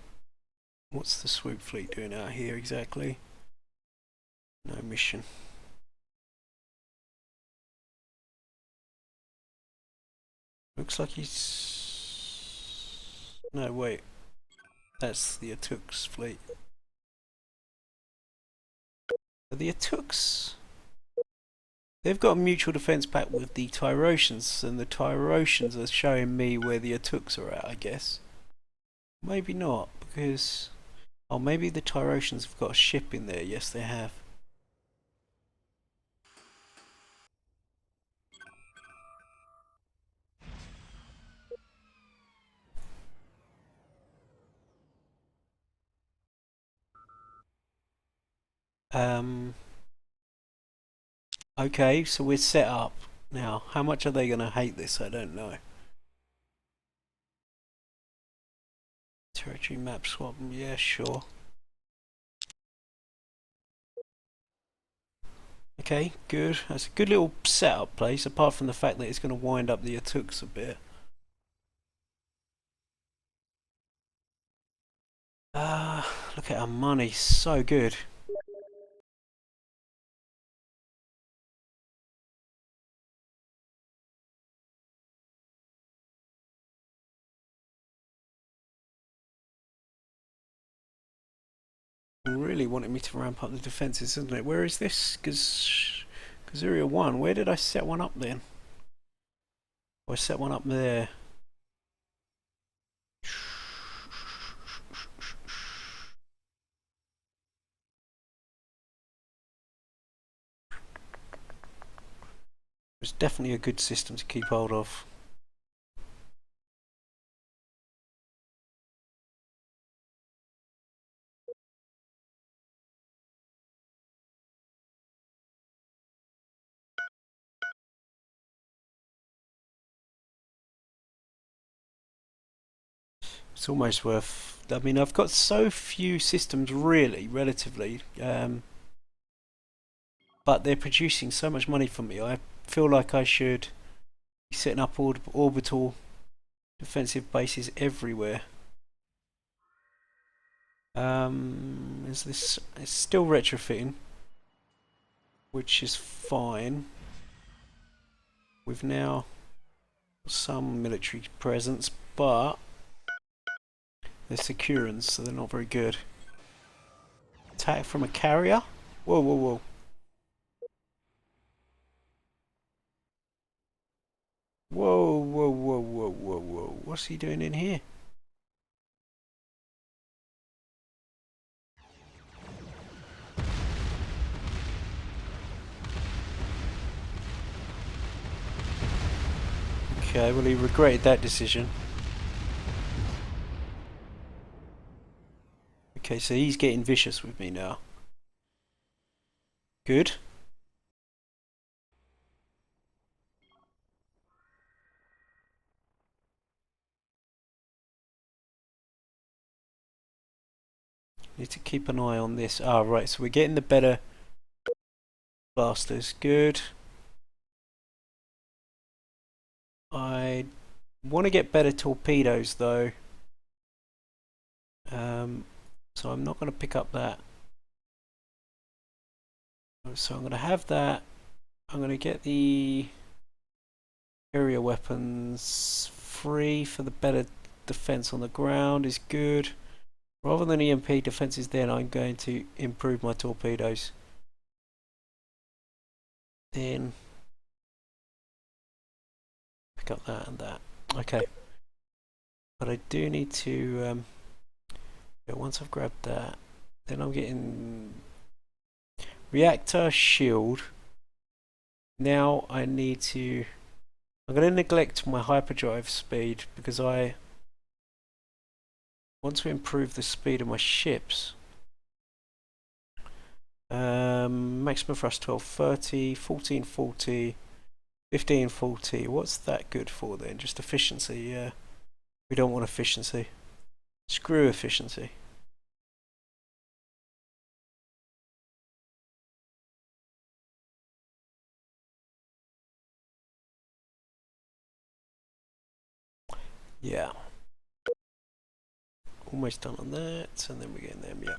What's the swoop fleet doing out here exactly? No mission. Looks like he's... No, wait. That's the Atux fleet. The Atux... They've got a mutual defense pact with the Tyrosians, and the Tyrosians are showing me where the Atux are at, I guess. Maybe not, because... Oh, maybe the Tyrosians have got a ship in there. Yes, they have. Okay, so we're set up. Now, how much are they going to hate this? I don't know. Territory map swap, yeah, sure. Okay, good. That's a good little setup place, apart from the fact that it's going to wind up the Atux a bit. Look at our money, so good. really wanting me to ramp up the defences, isn't it? Where is this? Kazuria 1. Where did I set one up then? Oh, I set one up there. It's definitely a good system to keep hold of. It's almost worth. I mean, I've got so few systems, really, relatively, but they're producing so much money for me. I feel like I should be setting up orbital defensive bases everywhere. Is this? It's still retrofitting, which is fine. We've now got some military presence, but they're Securans, so they're not very good. Attack from a carrier? Whoa, whoa, whoa. Whoa, whoa, whoa, whoa, whoa, whoa. What's he doing in here? Okay, well, he regretted that decision. Okay, so he's getting vicious with me now. Good. Need to keep an eye on this. Ah, right, so we're getting the better blasters. Good. I want to get better torpedoes, though. So I'm not going to pick up that. So I'm going to have that. I'm going to get the area weapons free for the better defense on the ground is good. Rather than EMP defenses, then I'm going to improve my torpedoes. Then pick up that and that. Okay. But I do need to once I've grabbed that, then I'm getting reactor shield. Now I need to. I'm going to neglect my hyperdrive speed because I want to improve the speed of my ships. Maximum thrust 1230, 1440, 1540. What's that good for then? Just efficiency, yeah. We don't want efficiency. Screw efficiency. Yeah. Almost done on that, and then we're getting them, yeah.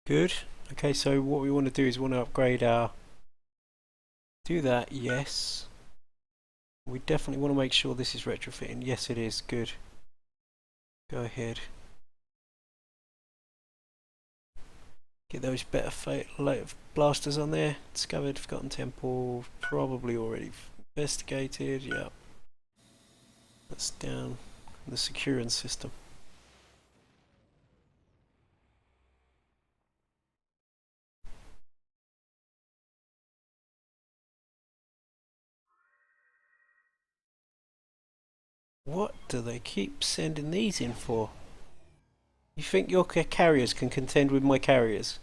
Good. Okay, so what we want to do is we want to upgrade our... Do that, yes. We definitely want to make sure this is retrofitting. Yes, it is. Good. Go ahead. Get those better blasters on there. Discovered, forgotten temple, probably already investigated. Yeah. That's down the Securance system. What do they keep sending these in for? You think your carriers can contend with my carriers?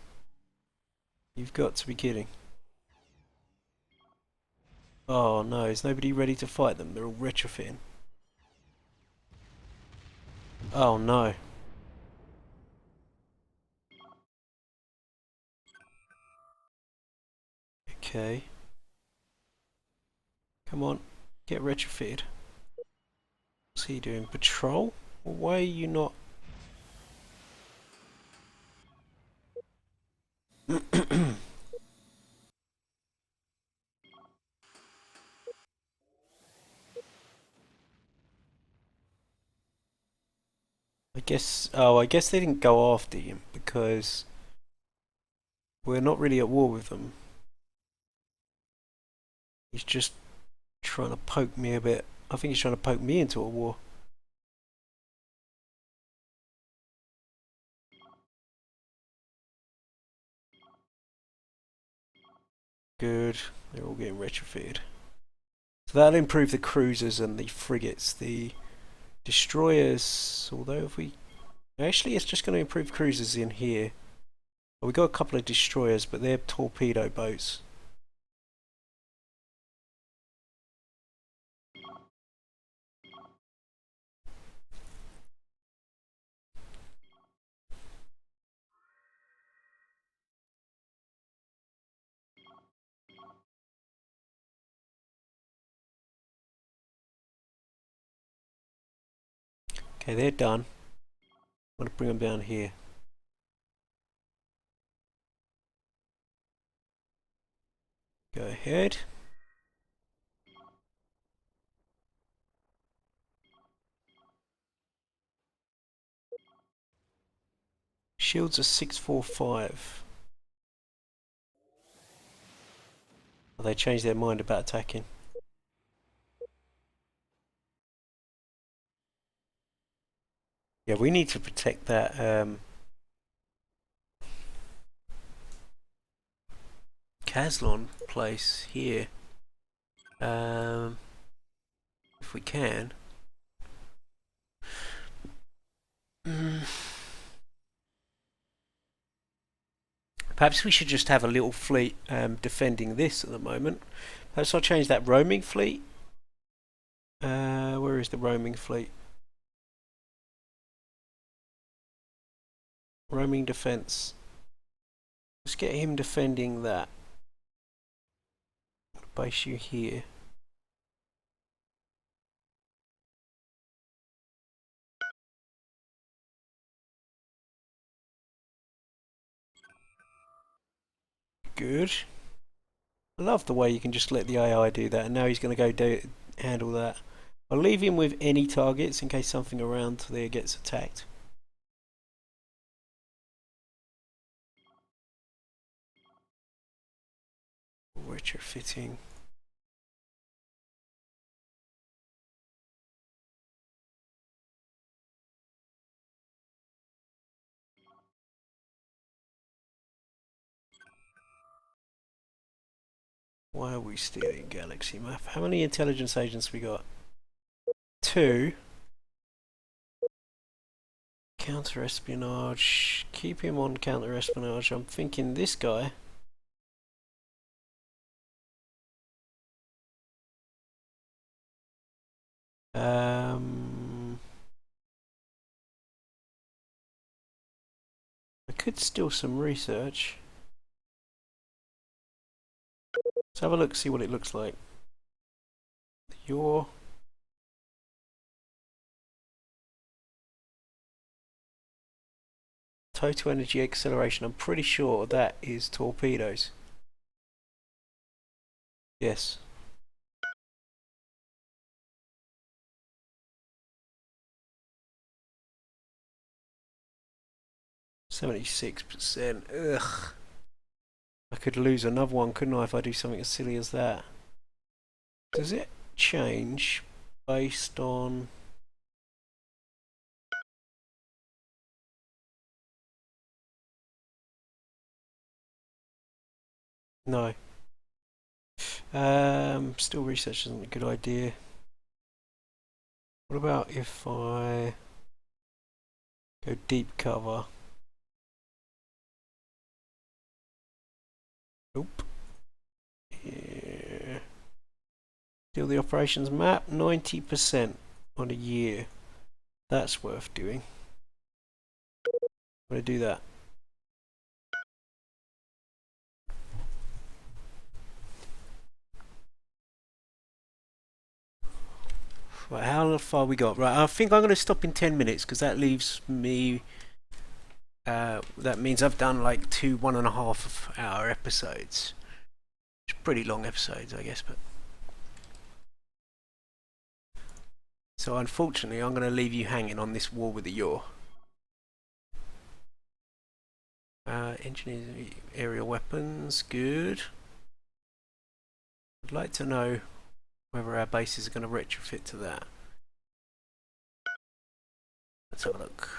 You've got to be kidding. Oh no, is nobody ready to fight them? They're all retrofitting. Oh no. Okay. Come on, get retrofitted. What's he doing? Patrol? Well, why are you not I guess they didn't go after him because we're not really at war with them. He's just trying to poke me a bit. I think he's trying to poke me into a war. Good. They're all getting retrofitted. So that'll improve the cruisers and the frigates. The destroyers, although if we... Actually, it's just going to improve cruisers in here. Well, we got a couple of destroyers, but they're torpedo boats. Okay, they're done. I'm going to bring them down here. Go ahead. Shields are 645. Oh, they changed their mind about attacking. Yeah, we need to protect that Caslon place here. If we can. Perhaps we should just have a little fleet defending this at the moment. Perhaps I'll change that roaming fleet. Where is the roaming fleet? Roaming defense. Let's get him defending that. Base you here. Good. I love the way you can just let the AI do that, and now he's going to go handle that. I'll leave him with any targets in case something around there gets attacked. Retrofitting. Why are we stealing Galaxy Map? How many intelligence agents we got? 2. Counter-espionage. Keep him on counter-espionage. I'm thinking this guy. I could steal some research. Let's have a look, see what it looks like. Your total energy acceleration, I'm pretty sure that is torpedoes. Yes. %. Ugh. I could lose another one, couldn't I, if I do something as silly as that? Does it change based on... No. Still research isn't a good idea. What about if I go deep cover? Nope. Yeah. Steal the operations map, 90% on a year. That's worth doing. I'm going to do that. Right, how far we got? Right, I think I'm going to stop in 10 minutes because that leaves me that means I've done like 2 1.5 hour episodes. It's pretty long episodes, I guess, but so unfortunately I'm going to leave you hanging on this wall with the yaw. Engineers, aerial weapons, good. I'd like to know whether our bases are going to retrofit to that. Let's have a look.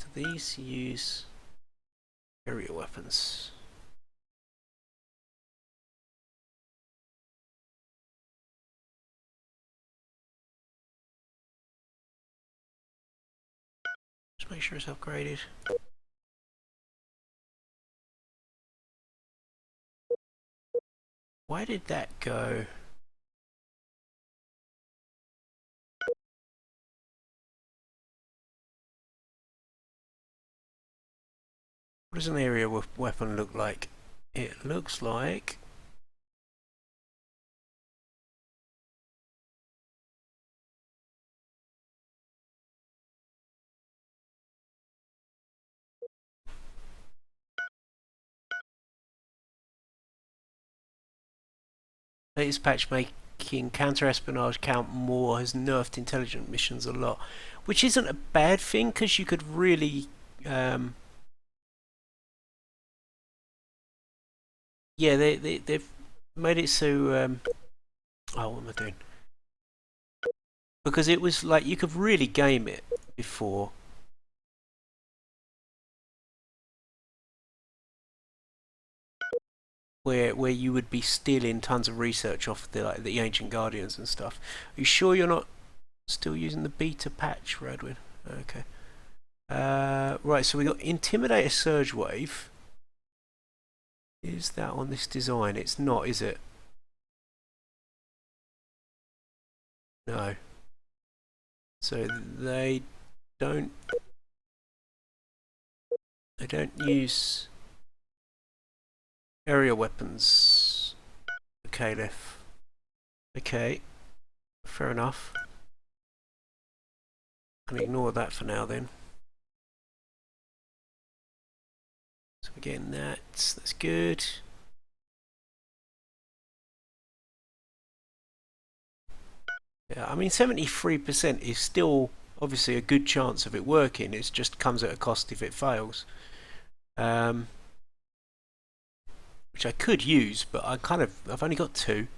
So these use aerial weapons. Just make sure it's upgraded. Why did that go? What does an aerial weapon look like? It looks like latest patch making counter-espionage count more, has nerfed intelligent missions a lot, which isn't a bad thing because you could really yeah, they've made it so oh, what am I doing? Because it was like you could really game it before. Where you would be stealing tons of research off the Ancient Guardians and stuff. Are you sure you're not still using the beta patch, Radwin? Okay. Right, so we got Intimidator Surge Wave. Is that on this design? It's not, is it? No. So they don't use aerial weapons. Okay, Lef. Okay. Fair enough. Can ignore that for now then. So we're getting that. That's good. Yeah, I mean 73% is still obviously a good chance of it working. It just comes at a cost if it fails. Which I could use, but I've only got 2.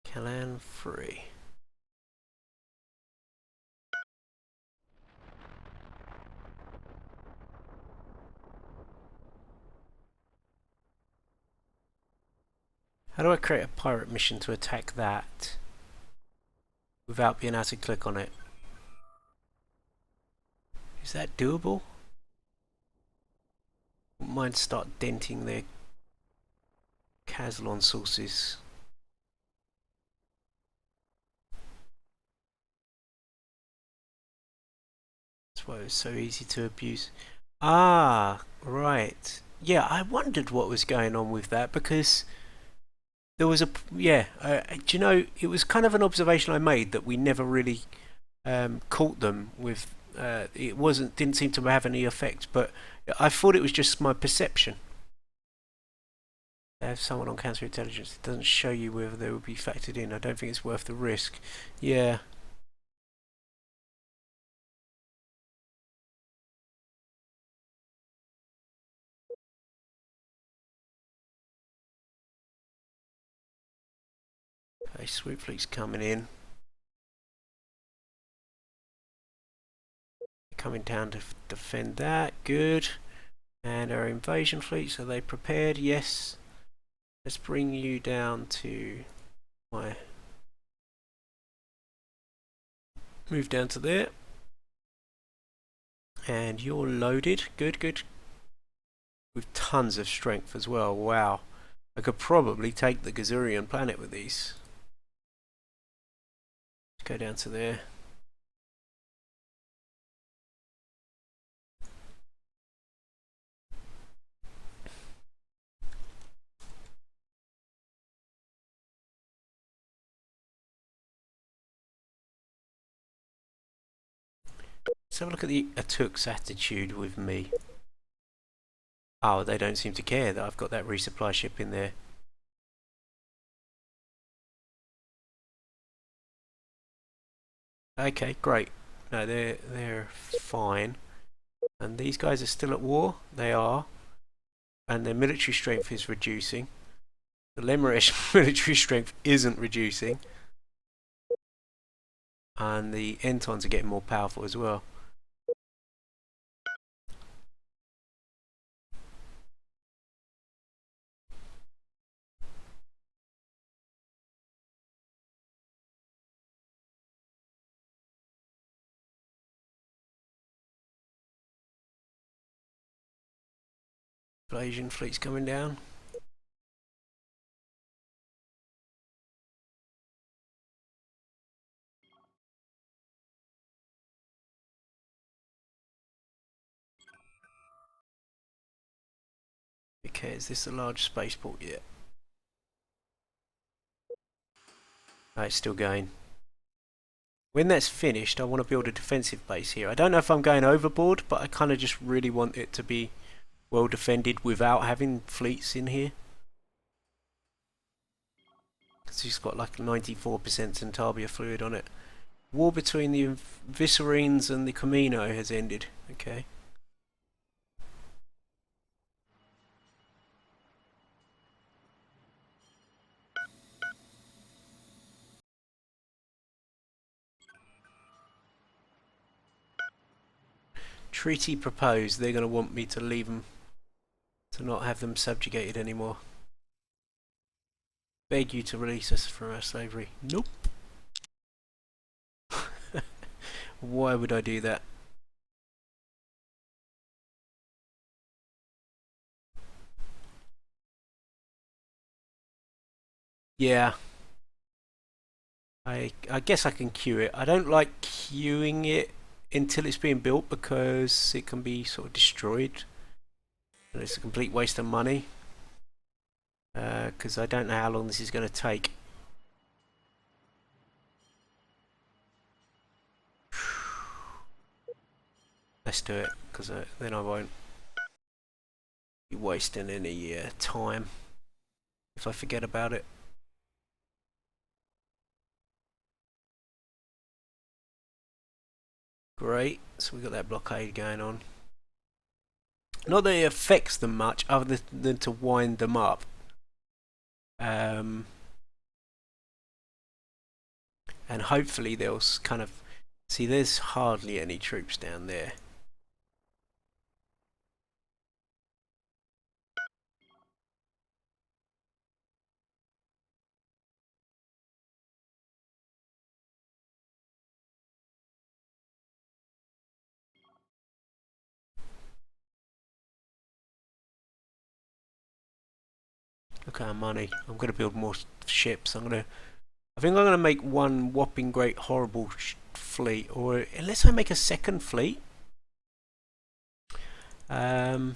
Kalan free. How do I create a pirate mission to attack that without being able to click on it? Is that doable? Wouldn't mind start denting their Caslon sources. That's why it was so easy to abuse. Ah, right. Yeah, I wondered what was going on with that because there was do you know, it was kind of an observation I made that we never really caught them with. It didn't seem to have any effect, but I thought it was just my perception. They have someone on counterintelligence. It doesn't show you whether they would be factored in. I don't think it's worth the risk. Yeah. Okay, swoop fleet's coming in. Coming down to defend that. Good. And our invasion fleets, are they prepared? Yes. Let's bring you down to my... Move down to there. And you're loaded. Good, good. With tons of strength as well. Wow. I could probably take the Gazurian planet with these. Let's go down to there. Let's have a look at the Atuk's attitude with me. Oh, they don't seem to care that I've got that resupply ship in there. Okay, great. No, they're fine. And these guys are still at war. They are. And their military strength is reducing. The Lemurish military strength isn't reducing. And the Entons are getting more powerful as well. Asian fleet's coming down. Okay, is this a large spaceport yet? Oh, it's still going. When that's finished, I want to build a defensive base here. I don't know if I'm going overboard, but I kind of just really want it to be well defended without having fleets in here. Because it's got like 94% Centaubia fluid on it. War between the Viscerines and the Camino has ended. Okay. Treaty proposed. They're going to want me to leave them, to not have them subjugated anymore. Beg you to release us from our slavery. Nope. Why would I do that? Yeah. I guess I can queue it. I don't like queuing it until it's being built because it can be sort of destroyed. And it's a complete waste of money. Because I don't know how long this is going to take. Let's do it, because then I won't be wasting any time if I forget about it. Great, so we've got that blockade going on. Not that it affects them much, other than to wind them up. And hopefully they'll kind of... See, there's hardly any troops down there. Look at our money. I'm going to build more ships. I think I'm going to make one whopping great horrible fleet, or unless I make a second fleet. I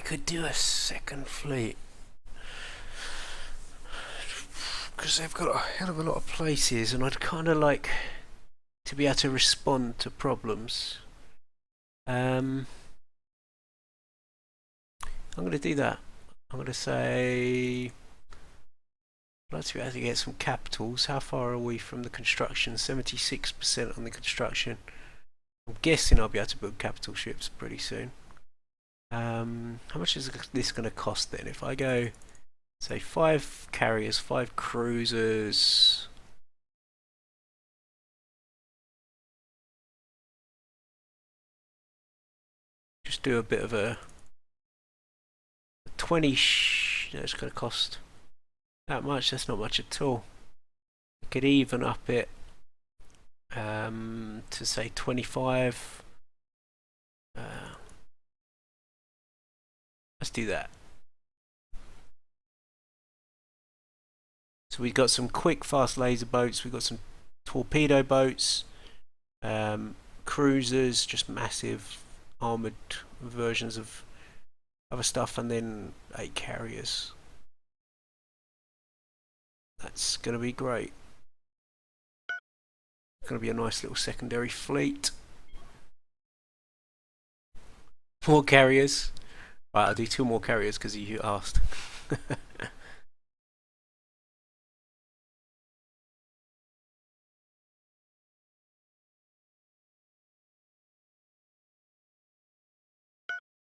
could do a second fleet because they've got a hell of a lot of places, and I'd kind of like to be able to respond to problems. I'm going to do that. I'm going to say I'd like to be able to get some capitals. How far are we from the construction? 76% on the construction. I'm guessing I'll be able to build capital ships pretty soon. How much is this going to cost then? If I go, say, 5 carriers, 5 cruisers. Just do a bit of a 20. It's going to cost that much. That's not much at all. I could even up it to say 25. Let's do that. So we've got some quick, fast laser boats. We've got some torpedo boats, cruisers, just massive armored versions of other stuff, and then 8 carriers. That's going to be great. It's going to be a nice little secondary fleet. More carriers. Right, I'll do 2 more carriers because you asked.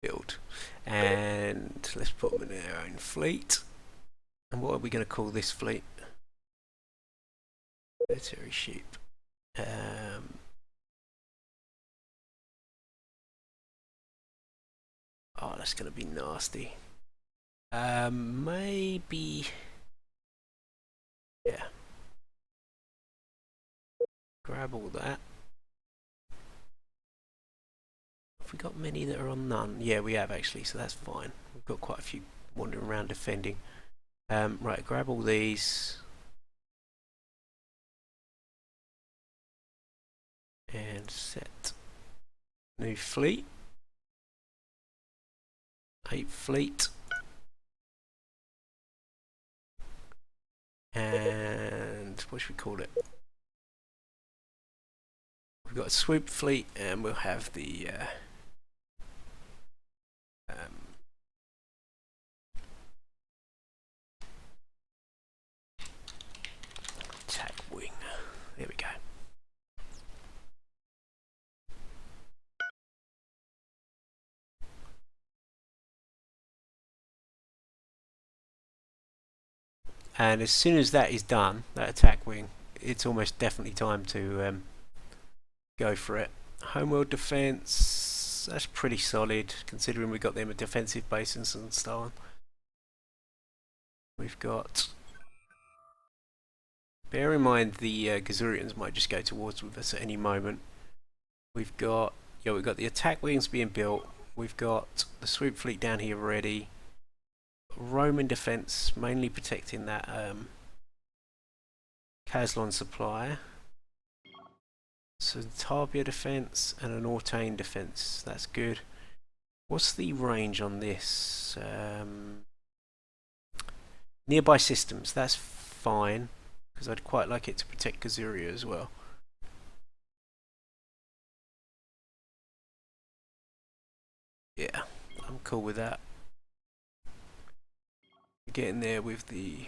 Build. And let's put them in their own fleet. And what are we going to call this fleet? Military ship. Oh, that's going to be nasty. Maybe... Yeah. Grab all that. Have we got many that are on none? Yeah, we have actually, so that's fine. We've got quite a few wandering around defending. Right, grab all these. And set new fleet. 8 fleet. And what should we call it? We've got a swoop fleet, and we'll have the attack wing. There we go. And as soon as that is done, that attack wing, it's almost definitely time to go for it. Homeworld defense, that's pretty solid considering we got them a defensive bases and so on. We've got, bear in mind the Gazurians might just go towards with us at any moment. We've got the attack wings being built. We've got the swoop fleet down here ready. Roman defense, mainly protecting that Caslon supply. So Tabia defense and an Ortain defense. That's good. What's the range on this? Nearby systems. That's fine because I'd quite like it to protect Kazuria as well. Yeah, I'm cool with that. Getting there with the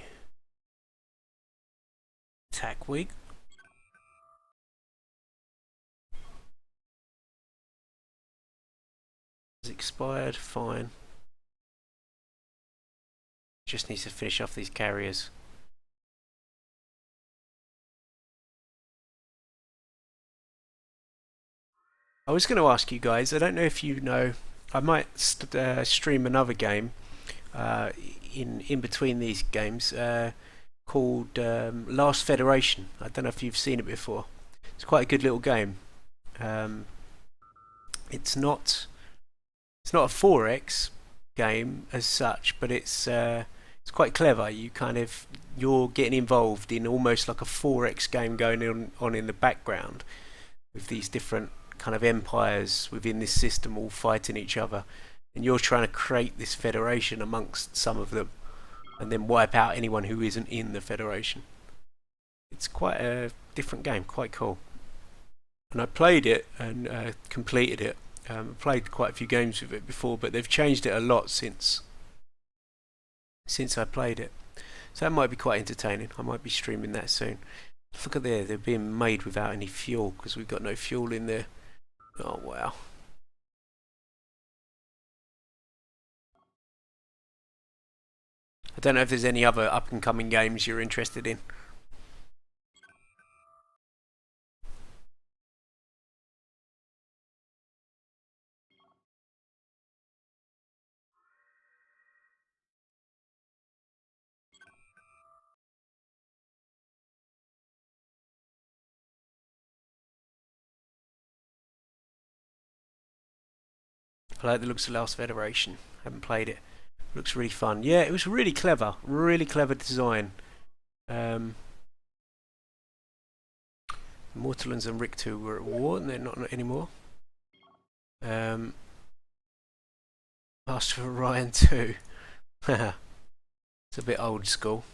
attack wing. It's expired, fine. Just needs to finish off these carriers. I was going to ask you guys, I don't know if you know, I might stream another game in between these games called Last Federation. I don't know if you've seen it before. It's quite a good little game. It's not a 4X game as such, but it's quite clever. You're getting involved in almost like a 4X game going on in the background with these different kind of empires within this system all fighting each other, and you're trying to create this federation amongst some of them and then wipe out anyone who isn't in the federation. It's quite a different game, quite cool. And I played it and completed it. Played quite a few games with it before, but they've changed it a lot since I played it. So that might be quite entertaining. I might be streaming that soon. Look at there, they're being made without any fuel because we've got no fuel in there. Oh wow. I don't know if there's any other up and coming games you're interested in. I like the looks of Last Federation. Haven't played it. Looks really fun. Yeah, it was really clever design. Mortallons and Rictu were at war, and they're not anymore. Master of Orion 2. It's a bit old school.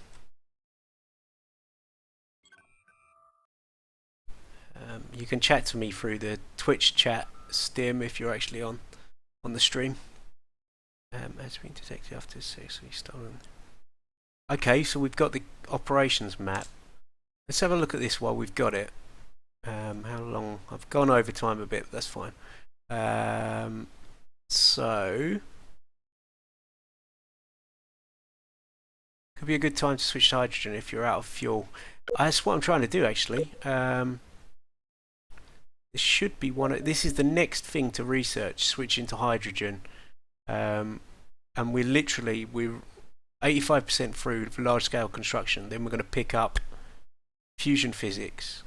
You can chat to me through the Twitch chat, Stim, if you're actually on the stream. Has been detected after successfully stolen. Okay, so we've got the operations map. Let's have a look at this while we've got it. How long? I've gone over time a bit, but that's fine. So could be a good time to switch to hydrogen if you're out of fuel. That's what I'm trying to do, actually. This should be this is the next thing to research, switching to hydrogen. And we're 85% through large scale construction. Then we're going to pick up fusion physics,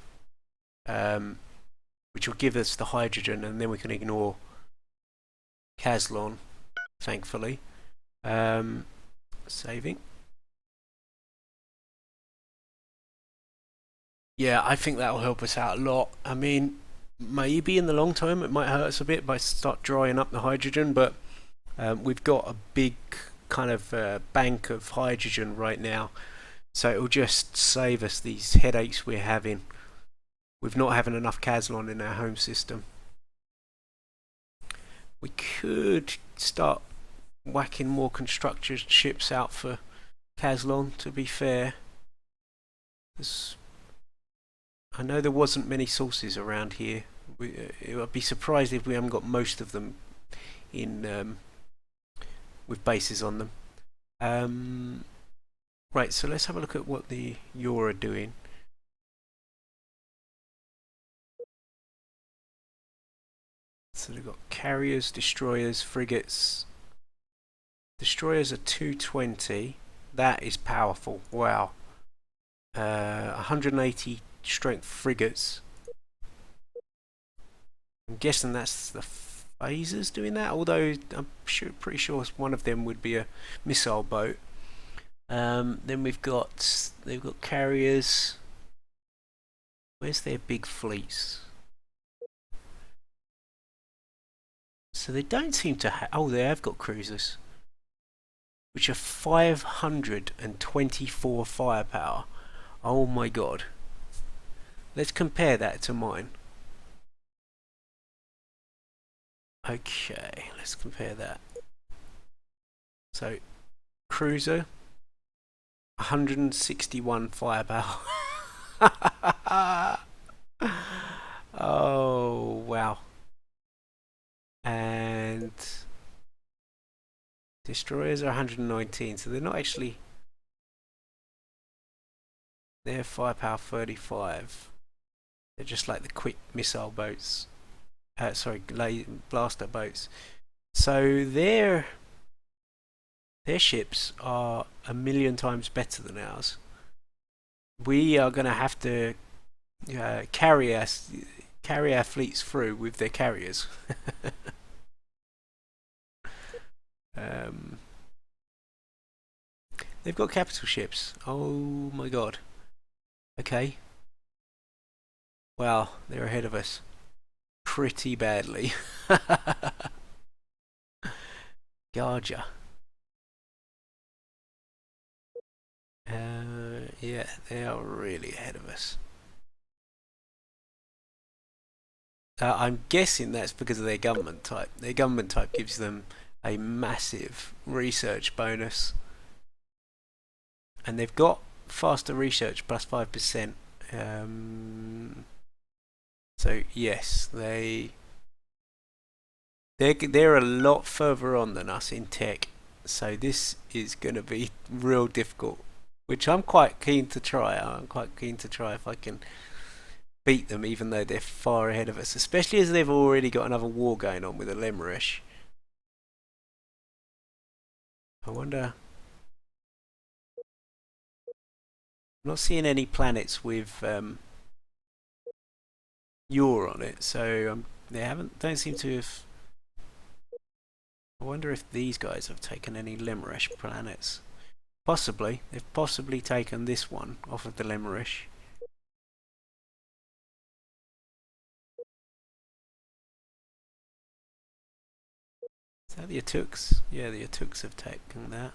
which will give us the hydrogen, and then we can ignore Caslon, thankfully. Saving. Yeah, I think that will help us out a lot. I mean, maybe in the long term it might hurt us a bit by start drying up the hydrogen, but we've got a big kind of bank of hydrogen right now, so it'll just save us these headaches we're having with not having enough Caslon in our home system. We could start whacking more constructor ships out for Caslon, to be fair. I know there wasn't many sources around here. I'd be surprised if we haven't got most of them in with bases on them. Right, so let's have a look at what the Yor are doing. So they've got carriers, destroyers, frigates. Destroyers are 220. That is powerful. Wow. 180 strength frigates. I'm guessing that's the phasers doing that, although I'm pretty sure one of them would be a missile boat. Then they've got carriers. Where's their big fleets? So they don't seem to oh, they have got cruisers, which are 524 firepower. Oh my god. Let's compare that to mine. Okay, let's compare that. So, cruiser, 161 firepower. Oh, wow. And destroyers are 119, so they're not actually... They're firepower 35. They're just like the quick missile boats. Sorry, blaster boats. So their ships are 1,000,000 times better than ours. We are going to have to carry our fleets through with their carriers. They've got capital ships. Oh my god. Okay. Wow, they're ahead of us pretty badly. Garja. Yeah, they are really ahead of us. I'm guessing that's because of their government type. Their government type gives them a massive research bonus. And they've got faster research plus 5%. So yes, they're a lot further on than us in tech. So this is going to be real difficult, which I'm quite keen to try. I'm quite keen to try if I can beat them, even though they're far ahead of us, especially as they've already got another war going on with the Lemurish. I wonder... I'm not seeing any planets with Yor on it, so they don't seem to have... I wonder if these guys have taken any Lemurish planets. Possibly. They've possibly taken this one off of the Lemurish. Is that the Atuks? Yeah, the Atuks have taken that.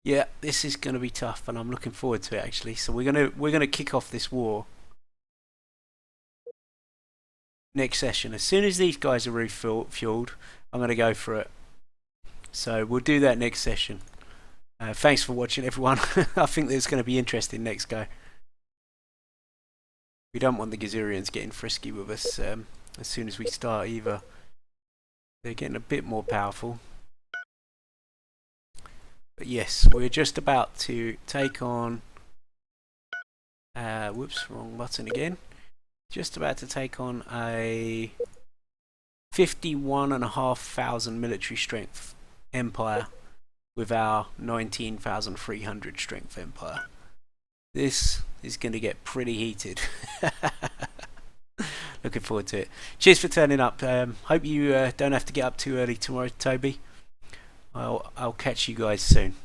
Yeah, this is going to be tough, and I'm looking forward to it actually. So we're gonna kick off this war next session. As soon as these guys are refueled, I'm going to go for it. So we'll do that next session. Thanks for watching, everyone. I think there's going to be interesting next go. We don't want the Gazurians getting frisky with us as soon as we start either. They're getting a bit more powerful. But yes, we're just about to take on... whoops, wrong button again. Just about to take on a 51,500 military strength empire with our 19,300 strength empire. This is going to get pretty heated. Looking forward to it. Cheers for turning up. Hope you don't have to get up too early tomorrow, Toby. I'll catch you guys soon.